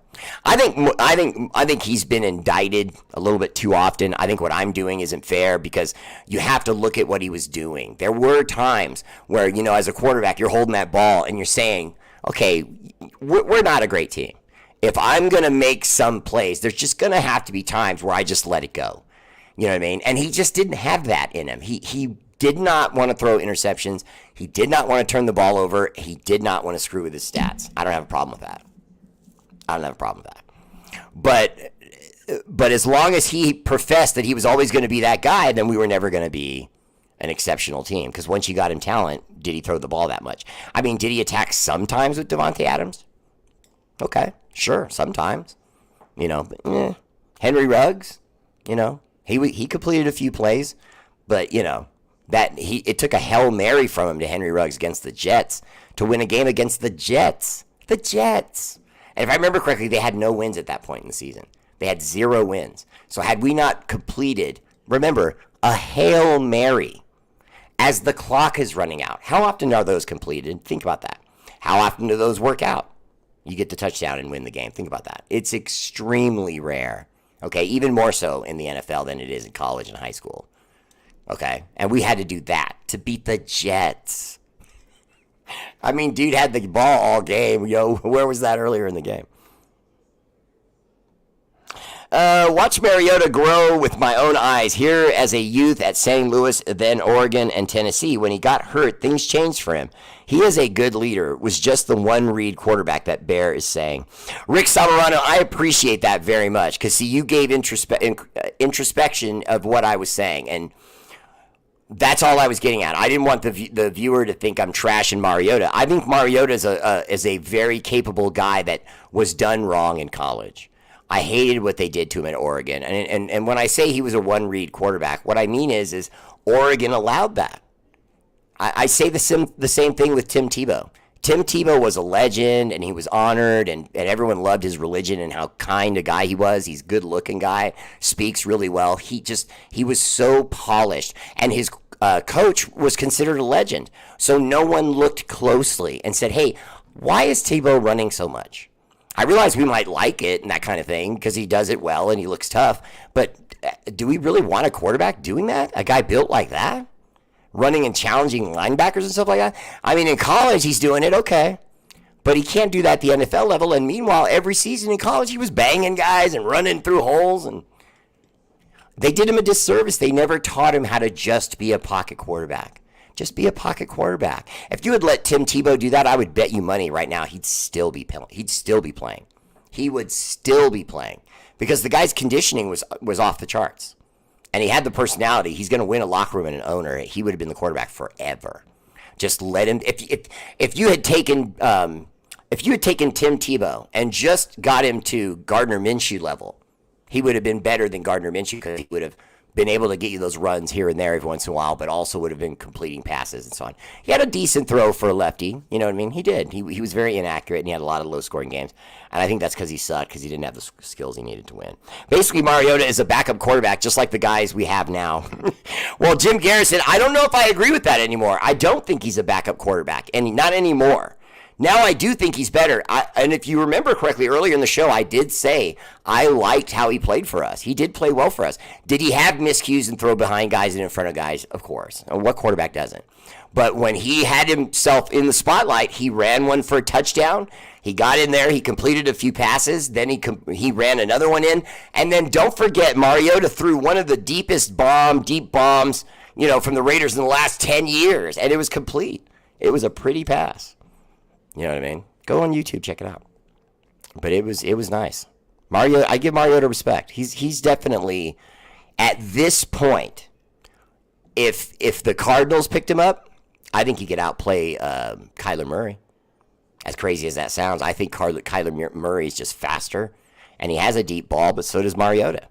I think he's been indicted a little bit too often. I think what I'm doing isn't fair because you have to look at what he was doing. There were times where, you know, as a quarterback, you're holding that ball and you're saying, okay, we're not a great team. If I'm going to make some plays, there's just going to have to be times where I just let it go. You know what I mean? And he just didn't have that in him. He did not want to throw interceptions. He did not want to turn the ball over. He did not want to screw with his stats. I don't have a problem with that. I don't have a problem with that. But as long as he professed that he was always going to be that guy, then we were never going to be an exceptional team. Because once you got him talent, did he throw the ball that much? I mean, did he attack sometimes with Devontae Adams? Okay, sure, sometimes. You know, Henry Ruggs, you know, he completed a few plays, but you know it took a Hail Mary from him to Henry Ruggs against the Jets to win a game against the Jets. The Jets. And if I remember correctly, they had no wins at that point in the season. They had 0 wins. So had we not completed, remember, a Hail Mary as the clock is running out. How often are those completed? Think about that. How often do those work out? You get the touchdown and win the game. Think about that. It's extremely rare. Okay, even more so in the NFL than it is in college and high school. Okay, and we had to do that to beat the Jets. I mean, dude had the ball all game. Yo, where was that earlier in the game? Watch Mariota grow with my own eyes. Here as a youth at St. Louis, then Oregon and Tennessee. When he got hurt, things changed for him. He is a good leader. It was just the one-read quarterback that Bear is saying. Rick Samarano, I appreciate that very much because, see, you gave introspection of what I was saying, and that's all I was getting at. I didn't want the viewer to think I'm trashing Mariota. I think Mariota is a very capable guy that was done wrong in college. I hated what they did to him at Oregon. And when I say he was a one-read quarterback, what I mean is Oregon allowed that. I say the same thing with Tim Tebow. Tim Tebow was a legend, and he was honored, and everyone loved his religion and how kind a guy he was. He's a good-looking guy, speaks really well. He was so polished, and his coach was considered a legend. So no one looked closely and said, hey, why is Tebow running so much? I realize we might like it and that kind of thing because he does it well and he looks tough, but do we really want a quarterback doing that? A guy built like that? Running and challenging linebackers and stuff like that? I mean, in college, he's doing it, okay. But he can't do that at the NFL level. And meanwhile, every season in college, he was banging guys and running through holes. And they did him a disservice. They never taught him how to just be a pocket quarterback. Just be a pocket quarterback. If you had let Tim Tebow do that, I would bet you money right now he'd still be playing. He would still be playing because the guy's conditioning was off the charts. And he had the personality. He's going to win a locker room and an owner. He would have been the quarterback forever. Just let him. If you had taken Tim Tebow and just got him to Gardner Minshew level, he would have been better than Gardner Minshew because he would have been able to get you those runs here and there every once in a while, but also would have been completing passes and so on. He had a decent throw for a lefty. You know what I mean? He did. He was very inaccurate, and he had a lot of low-scoring games. And I think that's because he sucked, because he didn't have the skills he needed to win. Basically, Mariota is a backup quarterback, just like the guys we have now. Well, Jim Garrison, I don't know if I agree with that anymore. I don't think he's a backup quarterback, and not anymore. Now I do think he's better. And if you remember correctly, earlier in the show, I did say I liked how he played for us. He did play well for us. Did he have miscues and throw behind guys and in front of guys? Of course. What quarterback doesn't? But when he had himself in the spotlight, he ran one for a touchdown. He got in there. He completed a few passes. Then he ran another one in. And then don't forget, Mariota threw one of the deep bombs, from the Raiders in the last 10 years. And it was complete. It was a pretty pass. You know what I mean? Go on YouTube, check it out. But it was nice. I give Mariota respect. He's definitely at this point. If the Cardinals picked him up, I think he could outplay Kyler Murray. As crazy as that sounds, I think Kyler Murray is just faster And he has a deep ball, but so does Mariota.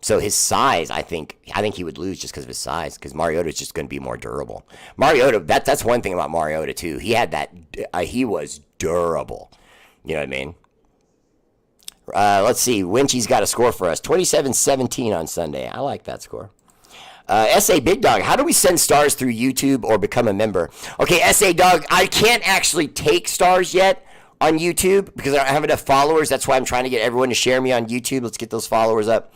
So his size, I think he would lose just because of his size, because Mariota is just going to be more durable. Mariota, that's one thing about Mariota too. He had that, he was durable. You know what I mean? Let's see. Winchy's got a score for us. 27-17 on Sunday. I like that score. S.A. Big Dog, how do we send stars through YouTube or become a member? Okay, S.A. Dog, I can't actually take stars yet on YouTube because I don't have enough followers. That's why I'm trying to get everyone to share me on YouTube. Let's get those followers up.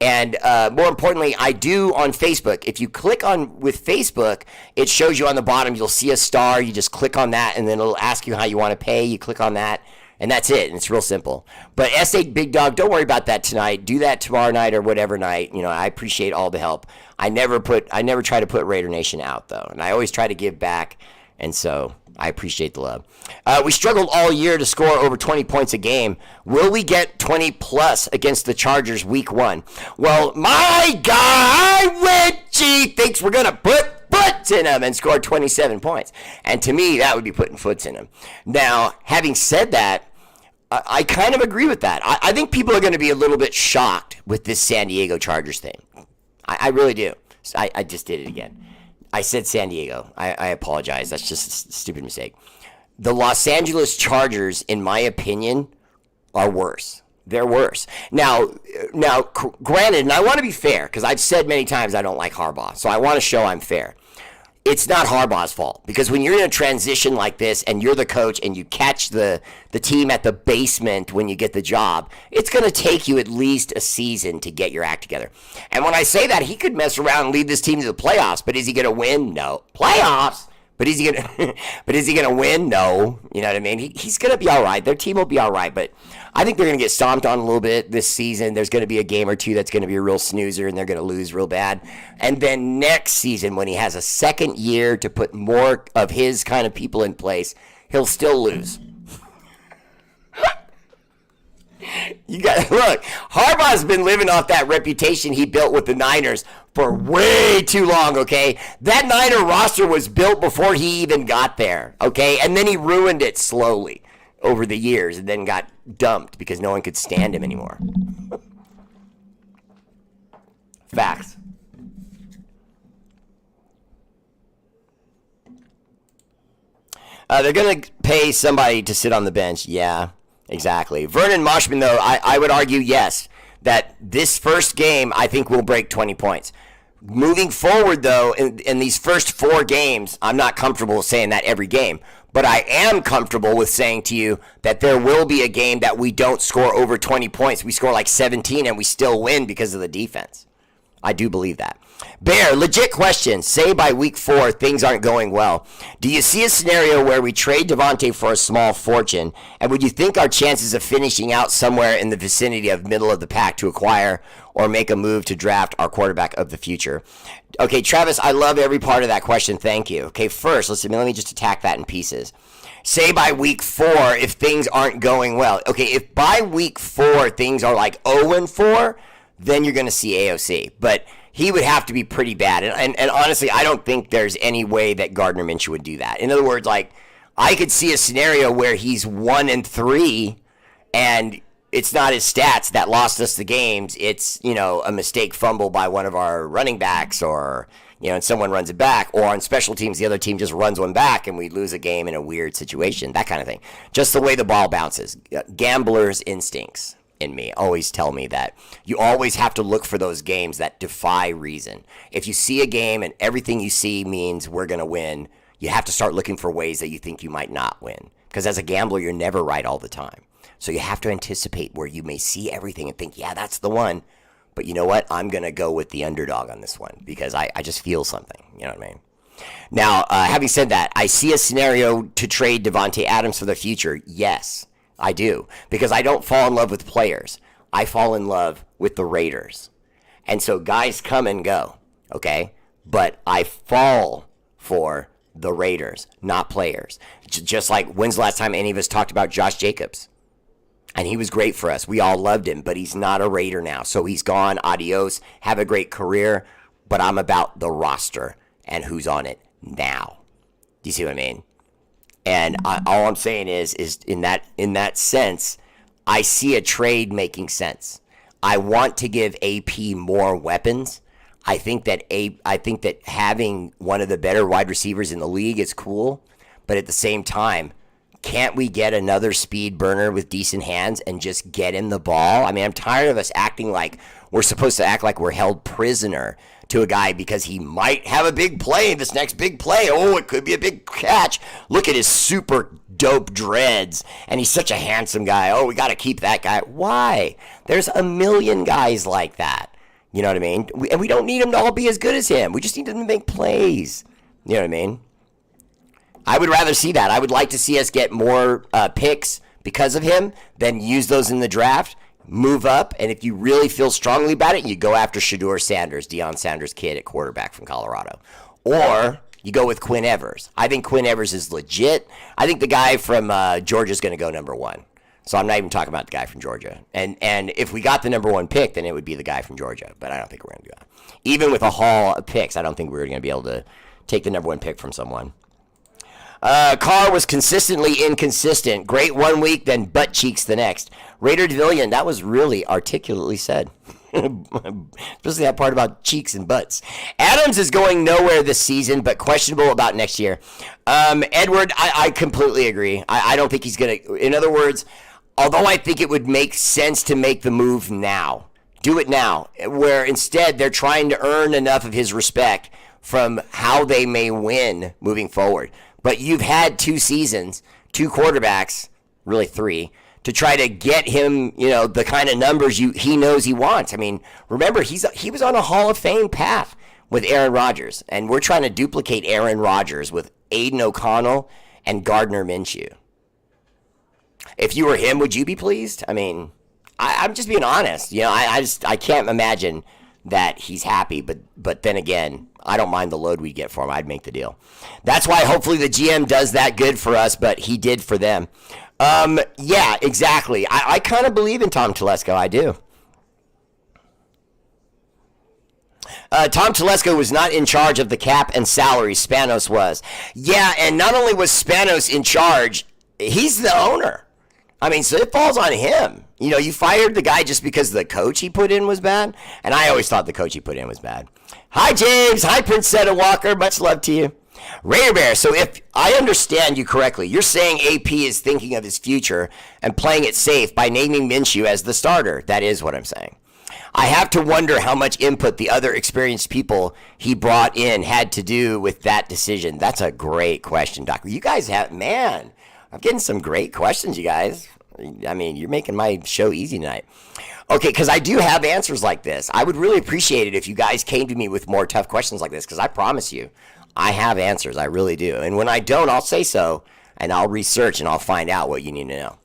And more importantly, I do on Facebook. If you click on with Facebook, it shows you on the bottom, you'll see a star. You just click on that, and then it'll ask you how you want to pay. You click on that, and that's it. And it's real simple. But S.A. Big Dog, don't worry about that tonight. Do that tomorrow night or whatever night. You know, I appreciate all the help. I never try to put Raider Nation out, though. And I always try to give back. And so I appreciate the love. We struggled all year to score over 20 points a game. Will we get 20 plus against the Chargers week 1? Well, my guy, Winchy, thinks we're going to put foots in him and score 27 points. And to me, that would be putting foots in him. Now, having said that, I kind of agree with that. I think people are going to be a little bit shocked with this San Diego Chargers thing. I really do. I just did it again. I said San Diego. I apologize. That's just a stupid mistake. The Los Angeles Chargers, in my opinion, are worse. They're worse. Now, granted, and I want to be fair, because I've said many times I don't like Harbaugh, so I want to show I'm fair. It's not Harbaugh's fault, because when you're in a transition like this and you're the coach and you catch the team at the basement when you get the job, it's going to take you at least a season to get your act together. And when I say that, he could mess around and lead this team to the playoffs, but is he going to win? No. Playoffs? But is he going to win? No. You know what I mean? He's going to be all right. Their team will be all right, but I think they're going to get stomped on a little bit this season. There's going to be a game or two that's going to be a real snoozer, and they're going to lose real bad. And then next season, when he has a second year to put more of his kind of people in place, he'll still lose. Look, Harbaugh's been living off that reputation he built with the Niners for way too long, okay? That Niner roster was built before he even got there, okay? And then he ruined it slowly over the years and then got dumped because no one could stand him anymore. Facts. They're going to pay somebody to sit on the bench. Yeah, exactly. Vernon Moshman, though, I would argue, yes, that this first game, I think, will break 20 points. Moving forward, though, in these first 4 games, I'm not comfortable saying that every game. But I am comfortable with saying to you that there will be a game that we don't score over 20 points. We score like 17 and we still win because of the defense. I do believe that. Bear, legit question. Say by week 4 things aren't going well. Do you see a scenario where we trade Devontae for a small fortune? And would you think our chances of finishing out somewhere in the vicinity of middle of the pack to acquire or make a move to draft our quarterback of the future? Okay, Travis, I love every part of that question. Thank you. Okay, first, let me just attack that in pieces. Say by week 4 if things aren't going well. Okay, if by week 4 things are like 0-4, then you're going to see AOC. But he would have to be pretty bad. And honestly, I don't think there's any way that Gardner Minshew would do that. In other words, like, I could see a scenario where he's 1-3 and it's not his stats that lost us the games. It's, a mistake fumble by one of our running backs or, and someone runs it back. Or on special teams, the other team just runs one back and we lose a game in a weird situation. That kind of thing. Just the way the ball bounces. Gambler's instincts in me always tell me that you always have to look for those games that defy reason. If you see a game and everything you see means we're going to win, you have to start looking for ways that you think you might not win. Because as a gambler, you're never right all the time. So you have to anticipate where you may see everything and think, yeah, that's the one. But you know what? I'm going to go with the underdog on this one because I just feel something. You know what I mean? Now, having said that, I see a scenario to trade Devontae Adams for the future. Yes, I do. Because I don't fall in love with players. I fall in love with the Raiders. And so guys come and go, okay? But I fall for the Raiders, not players. Just like when's the last time any of us talked about Josh Jacobs? And he was great for us. We all loved him, but he's not a Raider now. So he's gone. Adios. Have a great career. But I'm about the roster and who's on it now. Do you see what I mean? And all I'm saying is in that sense, I see a trade making sense. I want to give AP more weapons. I think that having one of the better wide receivers in the league is cool, but at the same time, can't we get another speed burner with decent hands and just get him the ball? I mean, I'm tired of us acting like we're supposed to act like we're held prisoner to a guy because he might have a big play, this next big play. Oh, it could be a big catch. Look at his super dope dreads, and he's such a handsome guy. Oh, we got to keep that guy. Why? There's a million guys like that. You know what I mean? And we don't need them to all be as good as him. We just need them to make plays. You know what I mean? I would rather see that. I would like to see us get more picks because of him than use those in the draft, move up, and if you really feel strongly about it, you go after Shedeur Sanders, Deion Sanders' kid at quarterback from Colorado. Or you go with Quinn Evers. I think Quinn Evers is legit. I think the guy from Georgia is going to go number one. So I'm not even talking about the guy from Georgia. And if we got the number one pick, then it would be the guy from Georgia. But I don't think we're going to do that. Even with a haul of picks, I don't think we're going to be able to take the number one pick from someone. Carr was consistently inconsistent. Great one week, then butt cheeks the next. Raider Devillion, that was really articulately said. Especially that part about cheeks and butts. Adams is going nowhere this season, but questionable about next year. Edward, I completely agree. I don't think he's going to. In other words, although I think it would make sense to make the move now, do it now, where instead they're trying to earn enough of his respect from how they may win moving forward. But you've had 2 seasons, 2 quarterbacks, really 3, to try to get him, the kind of numbers he knows he wants. I mean, remember, he was on a Hall of Fame path with Aaron Rodgers, and we're trying to duplicate Aaron Rodgers with Aiden O'Connell and Gardner Minshew. If you were him, would you be pleased? I mean, I'm just being honest. I can't imagine that he's happy, but then again, I don't mind the load we get for him. I'd make the deal. That's why hopefully the GM does that good for us, but he did for them. Yeah, exactly. I kind of believe in Tom Telesco. I do. Tom Telesco was not in charge of the cap and salary. Spanos was. Yeah, and not only was Spanos in charge, he's the owner. I mean, so it falls on him. You fired the guy just because the coach he put in was bad? And I always thought the coach he put in was bad. Hi, James. Hi, Princetta Walker. Much love to you. R8RBEAR, so if I understand you correctly, you're saying AP is thinking of his future and playing it safe by naming Minshew as the starter. That is what I'm saying. I have to wonder how much input the other experienced people he brought in had to do with that decision. That's a great question, Doctor. You guys I'm getting some great questions, you guys. I mean, you're making my show easy tonight. Okay, because I do have answers like this. I would really appreciate it if you guys came to me with more tough questions like this, because I promise you, I have answers. I really do. And when I don't, I'll say so, and I'll research, and I'll find out what you need to know.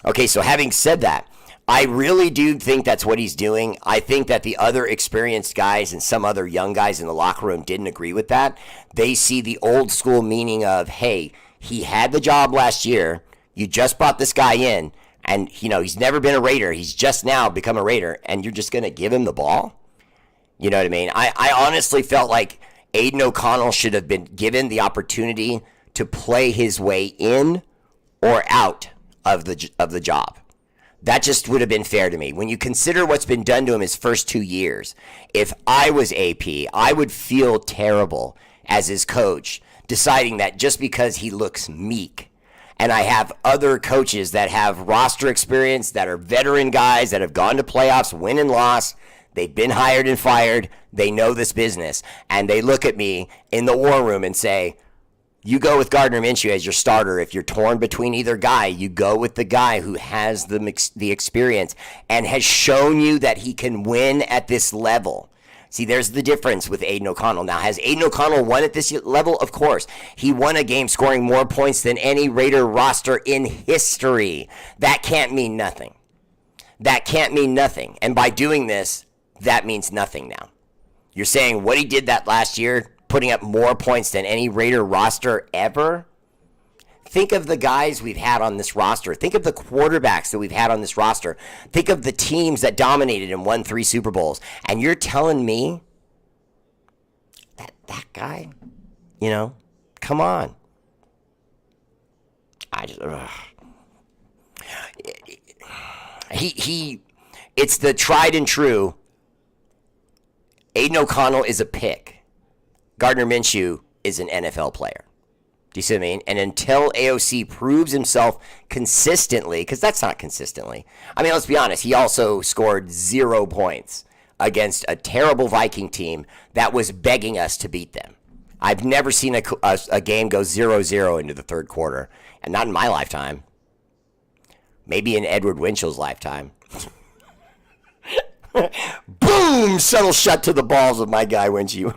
Okay, so having said that, I really do think that's what he's doing. I think that the other experienced guys and some other young guys in the locker room didn't agree with that. They see the old school meaning of, hey, he had the job last year. You just brought this guy in, and he's never been a Raider. He's just now become a Raider, and you're just going to give him the ball? You know what I mean? I honestly felt like Aiden O'Connell should have been given the opportunity to play his way in or out of the job. That just would have been fair to me. When you consider what's been done to him his first 2 years, if I was AP, I would feel terrible as his coach, deciding that just because he looks meek, and I have other coaches that have roster experience, that are veteran guys, that have gone to playoffs, win and lost, they've been hired and fired, they know this business, and they look at me in the war room and say, you go with Gardner Minshew as your starter. If you're torn between either guy, you go with the guy who has the experience and has shown you that he can win at this level. See, there's the difference with Aiden O'Connell. Now, has Aiden O'Connell won at this level? Of course. He won a game scoring more points than any Raider roster in history. That can't mean nothing. That can't mean nothing. And by doing this, that means nothing now. You're saying what he did that last year, putting up more points than any Raider roster ever? Think of the guys we've had on this roster. Think of the quarterbacks that we've had on this roster. Think of the teams that dominated and won 3 Super Bowls. And you're telling me that guy, come on. It's the tried and true. Aiden O'Connell is a pick. Gardner Minshew is an NFL player. Do you see what I mean? And until AOC proves himself consistently, because that's not consistently. I mean, let's be honest. He also scored 0 points against a terrible Viking team that was begging us to beat them. I've never seen a game go 0-0 into the third quarter, and not in my lifetime. Maybe in Edward Winchell's lifetime. Boom! Shuttle shut to the balls of my guy Winchell.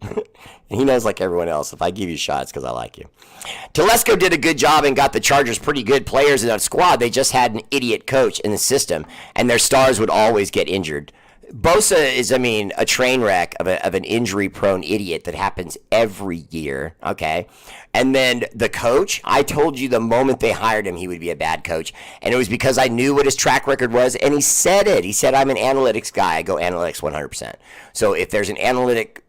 And he knows, like everyone else, if I give you shots because I like you. Telesco did a good job and got the Chargers pretty good players in that squad. They just had an idiot coach in the system, and their stars would always get injured. Bosa is, a train wreck of an injury-prone idiot that happens every year, okay? And then the coach, I told you the moment they hired him he would be a bad coach, and it was because I knew what his track record was, and he said it. He said, I'm an analytics guy. I go analytics 100%. So if there's an analytic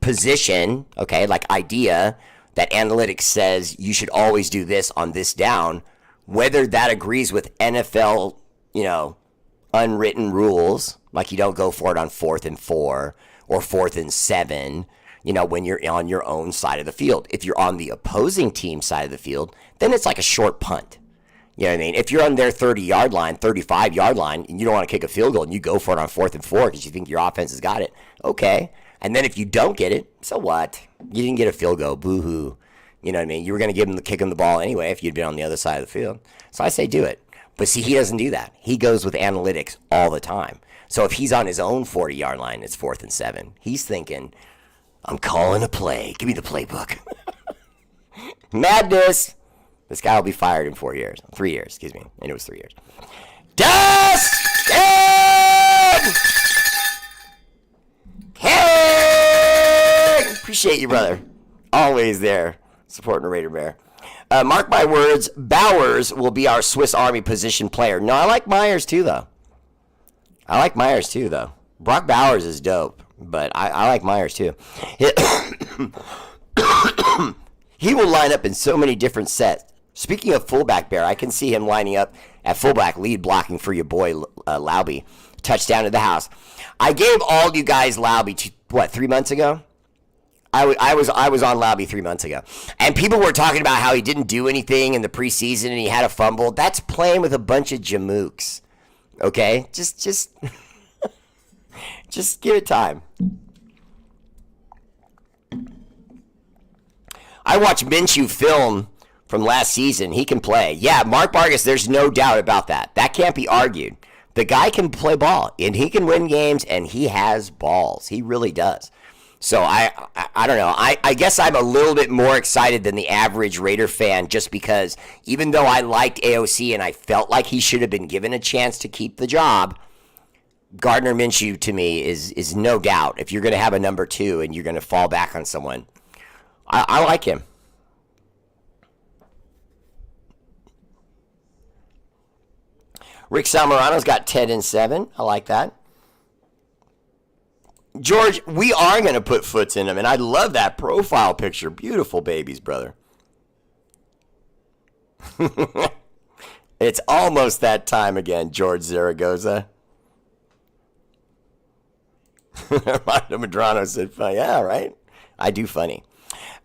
position, okay, like idea, that analytics says you should always do this on this down, whether that agrees with NFL, unwritten rules, like you don't go for it on 4th and 4 or 4th and 7, when you're on your own side of the field. If you're on the opposing team side of the field, then it's like a short punt. You know what I mean? If you're on their 30-yard line, 35-yard line, and you don't want to kick a field goal and you go for it on 4th and 4 because you think your offense has got it, okay. And then if you don't get it, so what? You didn't get a field goal, boo-hoo. You know what I mean? You were going to kick him the ball anyway if you'd been on the other side of the field. So I say do it. But see, he doesn't do that. He goes with analytics all the time. So if he's on his own 40-yard line, it's 4th and 7. He's thinking, I'm calling a play. Give me the playbook. Madness. This guy will be fired in 3 years, and it was 3 years. Dustin! Hey! Appreciate you, brother. Always there, supporting the Raider Bear. Mark my words, Bowers will be our Swiss Army position player. No, I like Myers too, though. Brock Bowers is dope, but I like Myers too. He will line up in so many different sets. Speaking of fullback, Bear, I can see him lining up at fullback, lead blocking for your boy Laube. Touchdown to the house. I gave all you guys Laube, 3 months ago? I was on Laube 3 months ago, and people were talking about how he didn't do anything in the preseason and he had a fumble. That's playing with a bunch of jamooks. Okay, just just give it time. I watched Minshew film from last season. He can play. Yeah, Mark Vargas. There's no doubt about that. That can't be argued. The guy can play ball, and he can win games, and he has balls. He really does. So I don't know. I guess I'm a little bit more excited than the average Raider fan just because even though I liked AOC and I felt like he should have been given a chance to keep the job, Gardner Minshew to me is no doubt. If you're going to have a number 2 and you're going to fall back on someone, I like him. Rick Salmerano's got 10 and 7. I like that. George, we are going to put foots in them, and I love that profile picture. Beautiful babies, brother. It's almost that time again, George Zaragoza. Armando Medrano said, yeah, right? I do funny.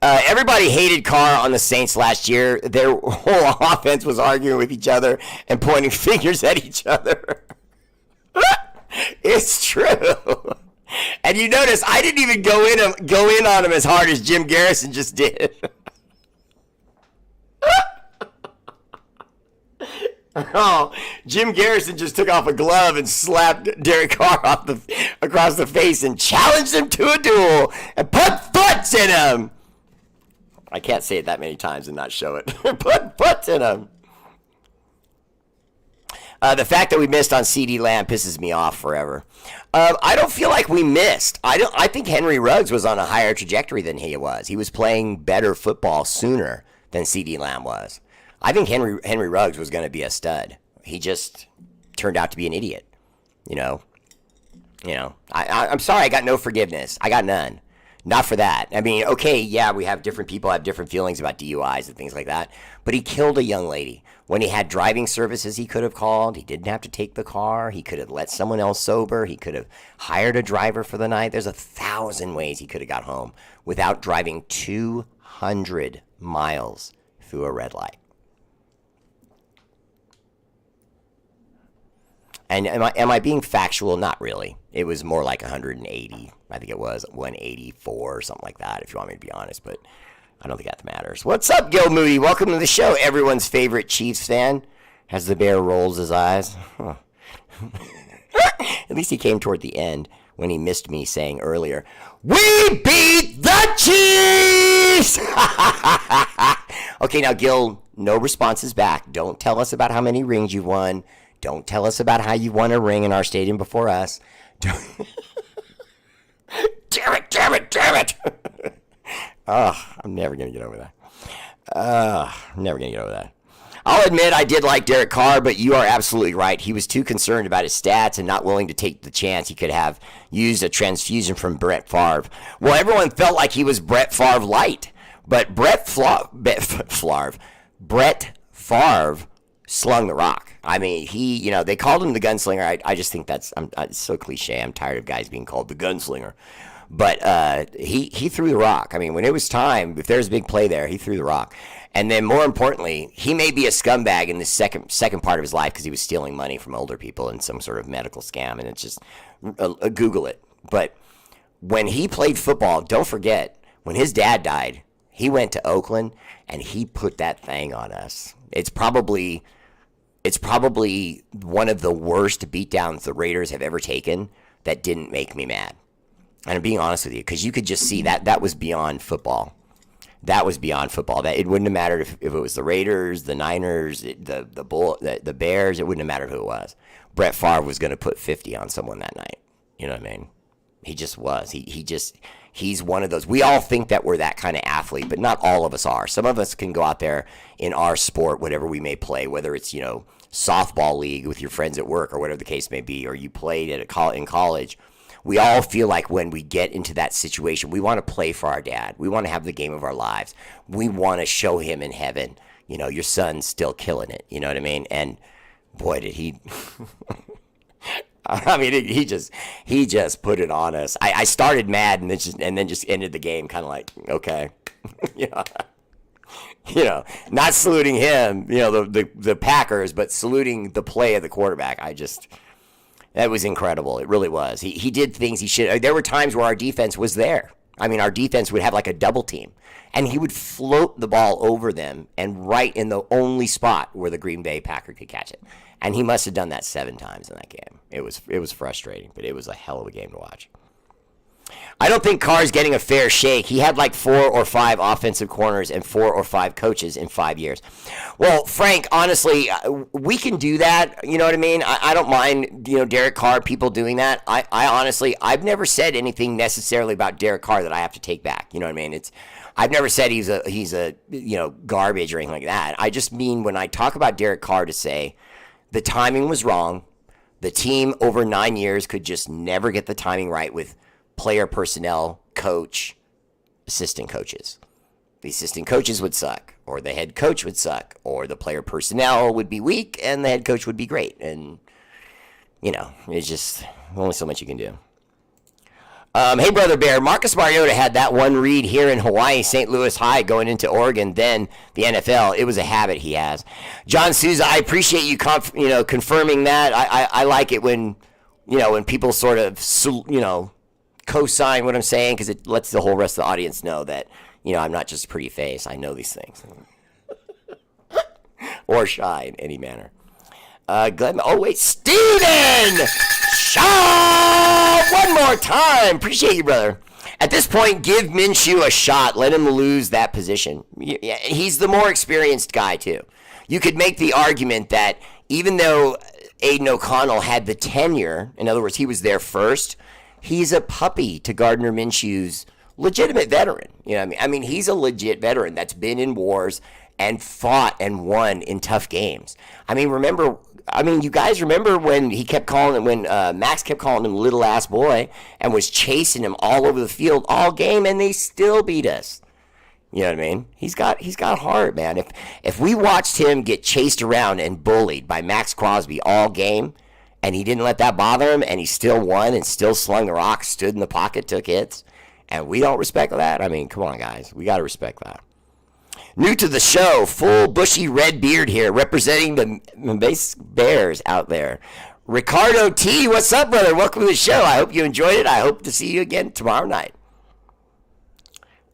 Everybody hated Carr on the Saints last year. Their whole offense was arguing with each other and pointing fingers at each other. It's true. And you notice I didn't even go in on him as hard as Jim Garrison just did. Oh, Jim Garrison just took off a glove and slapped Derek Carr across the face and challenged him to a duel and put foots in him. I can't say it that many times and not show it. Put foots in him. The fact that we missed on CeeDee Lamb pisses me off forever. I don't feel like we missed. I think Henry Ruggs was on a higher trajectory than he was. He was playing better football sooner than CeeDee Lamb was. I think Henry Ruggs was going to be a stud. He just turned out to be an idiot. I'm sorry. I got no forgiveness. I got none. Not for that. I mean, okay, yeah, we have different people have different feelings about DUIs and things like that, but he killed a young lady. When he had driving services he could have called, he didn't have to take the car. He could have let someone else sober. He could have hired a driver for the night. There's 1,000 ways he could have got home without driving 200 miles through a red light. And am I being factual? Not really. It was more like 180. I think it was 184 or something like that, if you want me to be honest. But I don't think that matters. What's up, Gil Moody? Welcome to the show. Everyone's favorite Chiefs fan. As the bear rolls his eyes. Huh. At least he came toward the end when he missed me saying earlier, "We beat the Chiefs!" Okay, now, Gil, no responses back. Don't tell us about how many rings you've won. Don't tell us about how you won a ring in our stadium before us. Damn it. Oh, I'm never going to get over that. I'll admit I did like Derek Carr, but you are absolutely right. He was too concerned about his stats and not willing to take the chance he could have used a transfusion from Brett Favre. Well, everyone felt like he was Brett Favre light, but Brett Favre slung the rock. I mean, they called him the gunslinger. I just think it's so cliche. I'm tired of guys being called the gunslinger. But he threw the rock. I mean, when it was time, if there's a big play there, he threw the rock. And then more importantly, he may be a scumbag in the second part of his life because he was stealing money from older people in some sort of medical scam. And it's just, Google it. But when he played football, don't forget, when his dad died, he went to Oakland and he put that thing on us. It's probably one of the worst beatdowns the Raiders have ever taken that didn't make me mad. And I'm being honest with you, because you could just see that was beyond football. That was beyond football. That it wouldn't have mattered if it was the Raiders, the Niners, the Bears. It wouldn't have mattered who it was. Brett Favre was going to put 50 on someone that night. You know what I mean? He just was. He's one of those. We all think that we're that kind of athlete, but not all of us are. Some of us can go out there in our sport, whatever we may play, whether it's, softball league with your friends at work or whatever the case may be, or you played in college. We all feel like when we get into that situation, we want to play for our dad. We want to have the game of our lives. We want to show him in heaven, your son's still killing it. You know what I mean? And boy, did he. I mean, he just put it on us. I started mad and then just ended the game kind of like, okay. Not saluting him, the Packers, but saluting the play of the quarterback. That was incredible. It really was. He did things he should. There were times where our defense was there. I mean, our defense would have like a double team, and he would float the ball over them and right in the only spot where the Green Bay Packer could catch it. And he must have done that 7 times in that game. It was frustrating, but it was a hell of a game to watch. I don't think Carr's getting a fair shake. He had like 4 or 5 offensive corners and 4 or 5 coaches in 5 years. Well, Frank, honestly, we can do that. You know what I mean? I don't mind, Derek Carr, people doing that. I honestly, I've never said anything necessarily about Derek Carr that I have to take back. You know what I mean? I've never said he's a garbage or anything like that. I just mean when I talk about Derek Carr to say the timing was wrong. The team over 9 years could just never get the timing right with player personnel, coach, assistant coaches. The assistant coaches would suck, or the head coach would suck, or the player personnel would be weak, and the head coach would be great. And, it's just only so much you can do. Hey, Brother Bear, Marcus Mariota had that one read here in Hawaii, St. Louis High, going into Oregon, then the NFL. It was a habit he has. John Souza, I appreciate you confirming that. I like it when people sort of, co-sign what I'm saying, because it lets the whole rest of the audience know that, I'm not just a pretty face. I know these things. Or shy in any manner. Glenn, Steven! Shaw! One more time. Appreciate you, brother. At this point, give Minshew a shot. Let him lose that position. He's the more experienced guy, too. You could make the argument that even though Aiden O'Connell had the tenure, in other words, he was there first, he's a puppy to Gardner Minshew's legitimate veteran. I mean, he's a legit veteran that's been in wars and fought and won in tough games. I mean, remember I mean, you guys remember when Max kept calling him little ass boy and was chasing him all over the field all game, and they still beat us. You know what I mean? He's got heart, man. If we watched him get chased around and bullied by Max Crosby all game, and he didn't let that bother him, and he still won and still slung the rock, stood in the pocket, took hits, and we don't respect that, I mean, come on, guys. We got to respect that. New to the show, full bushy red beard here, representing the Bears out there. Ricardo T, what's up, brother? Welcome to the show. I hope you enjoyed it. I hope to see you again tomorrow night.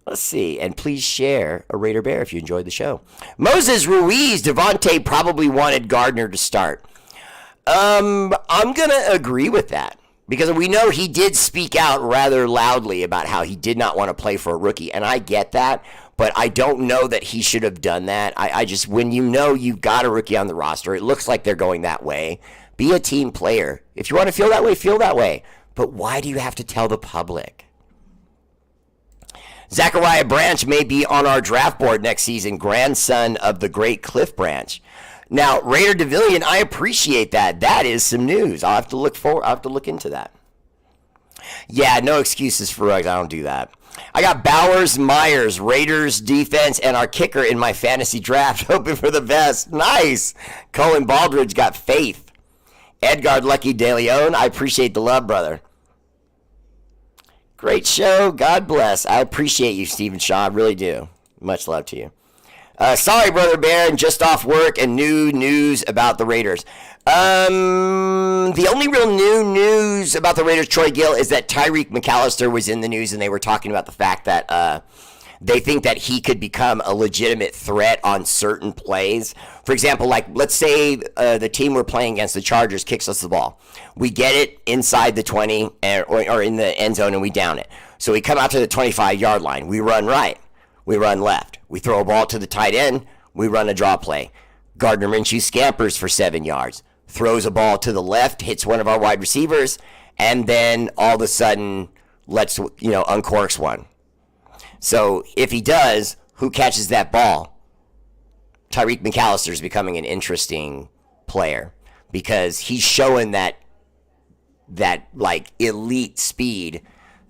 Let's see, and please share a Raider Bear if you enjoyed the show. Moses Ruiz, Devontae probably wanted Gardner to start. I'm going to agree with that because we know he did speak out rather loudly about how he did not want to play for a rookie, and I get that, but I don't know that he should have done that. I just, when you know you've got a rookie on the roster, it looks like they're going that way. Be a team player. If you want to feel that way, feel that way. But why do you have to tell the public? Zachariah Branch may be on our draft board next season, grandson of the great Cliff Branch. Now, Raider Devillion, I appreciate that. That is some news. I'll have to look into that. Yeah, no excuses for Ruggs. I don't do that. I got Bowers, Myers, Raiders defense, and our kicker in my fantasy draft. Hoping for the best. Nice. Colin Baldridge got Faith. Edgar Lucky De Leon, I appreciate the love, brother. Great show. God bless. I appreciate you, Stephen Shaw. I really do. Much love to you. Sorry, Brother Baron, just off work and new news about the Raiders. The only real new news about the Raiders, Troy Gill, is that Tyreek McAllister was in the news, and they were talking about the fact that they think that he could become a legitimate threat on certain plays. For example, like let's say the team we're playing against, the Chargers, kicks us the ball. We get it inside the 20 or in the end zone, and we down it. So we come out to the 25-yard line. We run right. We run left. We throw a ball to the tight end. We run a draw play. Gardner Minshew scampers for 7 yards, throws a ball to the left, hits one of our wide receivers, and then all of a sudden uncorks one. So if he does, who catches that ball? Tyreek McAllister is becoming an interesting player because he's showing that like elite speed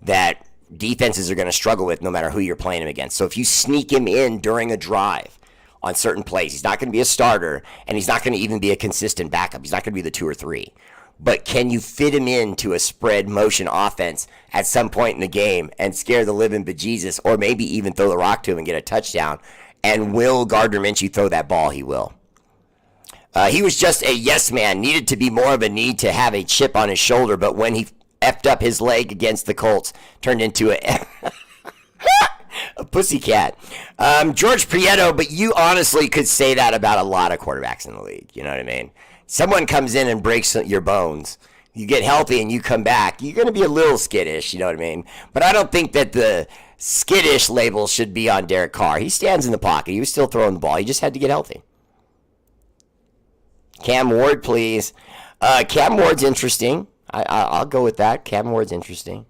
that defenses are going to struggle with no matter who you're playing him against. So if you sneak him in during a drive on certain plays, he's not going to be a starter, and he's not going to even be a consistent backup. He's not going to be the 2 or 3. But can you fit him into a spread motion offense at some point in the game and scare the living bejesus, or maybe even throw the rock to him and get a touchdown? And will Gardner Minshew throw that ball? He will. He was just a yes man, needed to be more of a need to have a chip on his shoulder, but when he effed up his leg against the Colts, turned into a pussycat. George Prieto, but you honestly could say that about a lot of quarterbacks in the league. You know what I mean? Someone comes in and breaks your bones. You get healthy and you come back. You're going to be a little skittish, you know what I mean? But I don't think that the skittish label should be on Derek Carr. He stands in the pocket. He was still throwing the ball. He just had to get healthy. Cam Ward, please. Cam Ward's interesting. I'll go with that. Cam Ward's interesting.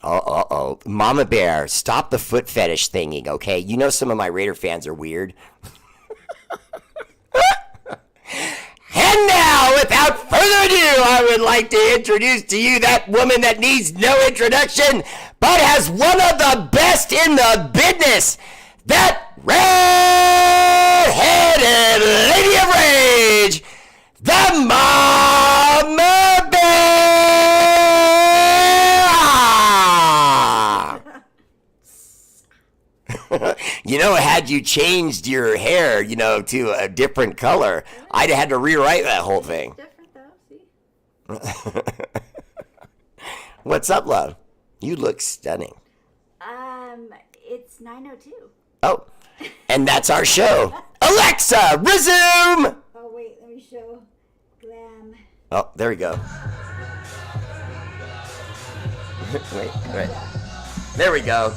Uh-oh. Mama Bear, stop the foot fetish thingy, okay? You know some of my Raider fans are weird. And now, without further ado, I would like to introduce to you that woman that needs no introduction, but has one of the best in the business. That red-headed lady of rage, the Mama Bear! You know, had you changed your hair, to a different color, I'd have had to rewrite that whole thing. Different though, see? What's up, love? You look stunning. It's 9:02. Oh, and that's our show. Alexa, resume! Oh, wait, let me show glam. Oh, there we go. Wait. There we go.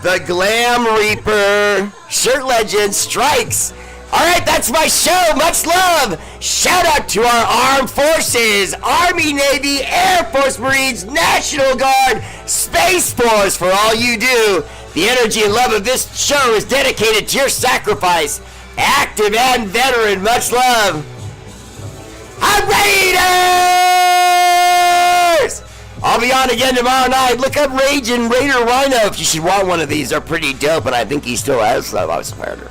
The Glam Reaper Shirt Legend strikes. All right, that's my show. Much love. Shout out to our armed forces, Army, Navy, Air Force, Marines, National Guard, Space Force, for all you do. The energy and love of this show is dedicated to your sacrifice active and veteran. Much love. Raiders! I'll be on again tomorrow night. Look up Raging Raider Rhino if you should want one of these. They're pretty dope, and I think he still has some. I was smarter.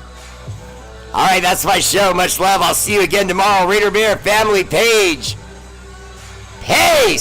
All right, that's my show. Much love. I'll see you again tomorrow. R8RBEAR family page. Peace!